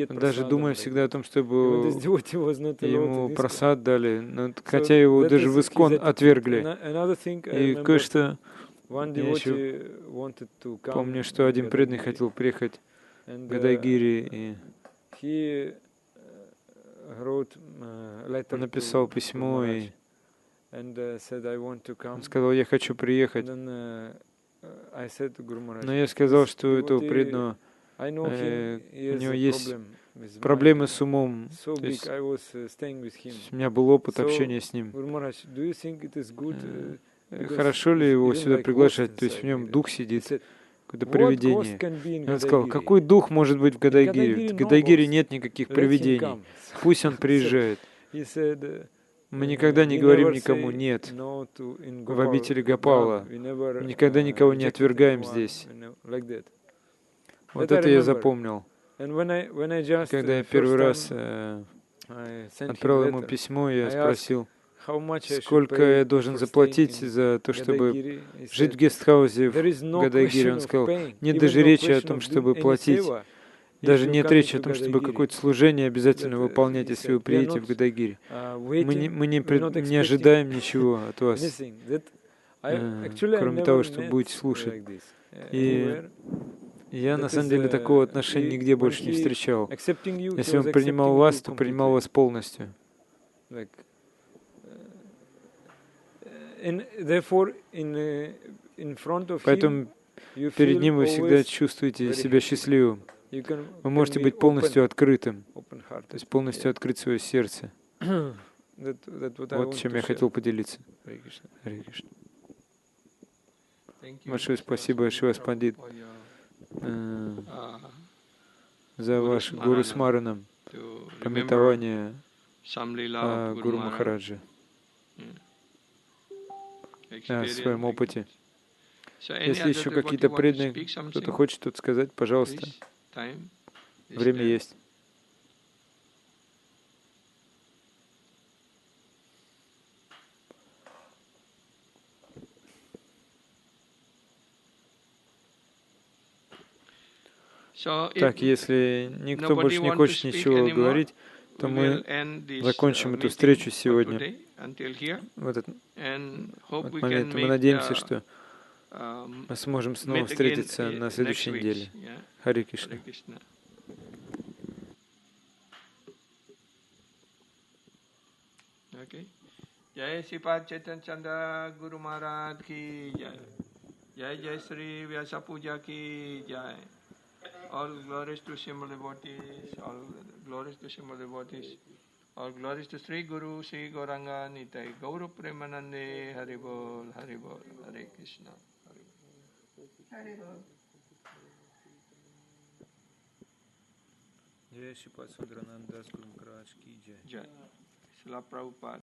Даже думая всегда о том, чтобы ему прасад дали, но, хотя его даже в Искон отвергли. И кое-что, я еще помню, что один преданный хотел приехать в Гадагири, и он написал письмо, и он сказал, я хочу приехать. Но я сказал, что у этого преданного у него есть проблемы с умом. То есть, у меня был опыт общения с ним. Хорошо ли его сюда приглашать? То есть в нем дух сидит, какое-то привидение. И он сказал, какой дух может быть в Гадагире? В Гадагире нет никаких привидений. Пусть он приезжает. Мы никогда не говорим никому «нет» в обители Гопала. Мы никогда никого не отвергаем здесь. Вот это я запомнил. Когда я первый раз отправил ему письмо, я спросил, сколько я должен заплатить за то, чтобы жить в гестхаусе в Гадагире. Он сказал, нет даже речи о том, чтобы платить. Даже нет речи о том, чтобы какое-то служение обязательно выполнять, если вы приедете в Гадагири. Мы не ожидаем ничего от вас, кроме того, что будете слушать. И я, на самом деле, такого отношения нигде больше не встречал. Если он принимал вас, то принимал вас полностью. Поэтому перед ним вы всегда чувствуете себя счастливым. Вы можете быть полностью открытым, то есть полностью открыть свое сердце. Вот чем я хотел поделиться. Харе Кришна. Большое спасибо, Шивас Пандит, за ваш Гуру Смаранам, памятование о Гуру Махараджи, о своем опыте. Если еще какие-то преданные, кто-то хочет тут сказать, пожалуйста. Время есть. Так, если никто больше не хочет ничего говорить, то мы закончим эту встречу сегодня. В этот момент мы надеемся, что мы сможем снова встретиться на следующей неделе. Харе Кришна. Jai Sripad Chaitanya Chandra Guru Maharaj ki jai. Jai Jai Sri Vyasa Puja ki jai. All glories to Srimad devotees, all glories to Srimad devotees, all glories to Sri Guru, Sri Gauranga Nitai, Gauru Premanande, Hari Bol, Hare Krishna. Hare Bol. Jai Sripad Sundrananda Guru Maharaj ki jai. Jai. Srila Prabhupada.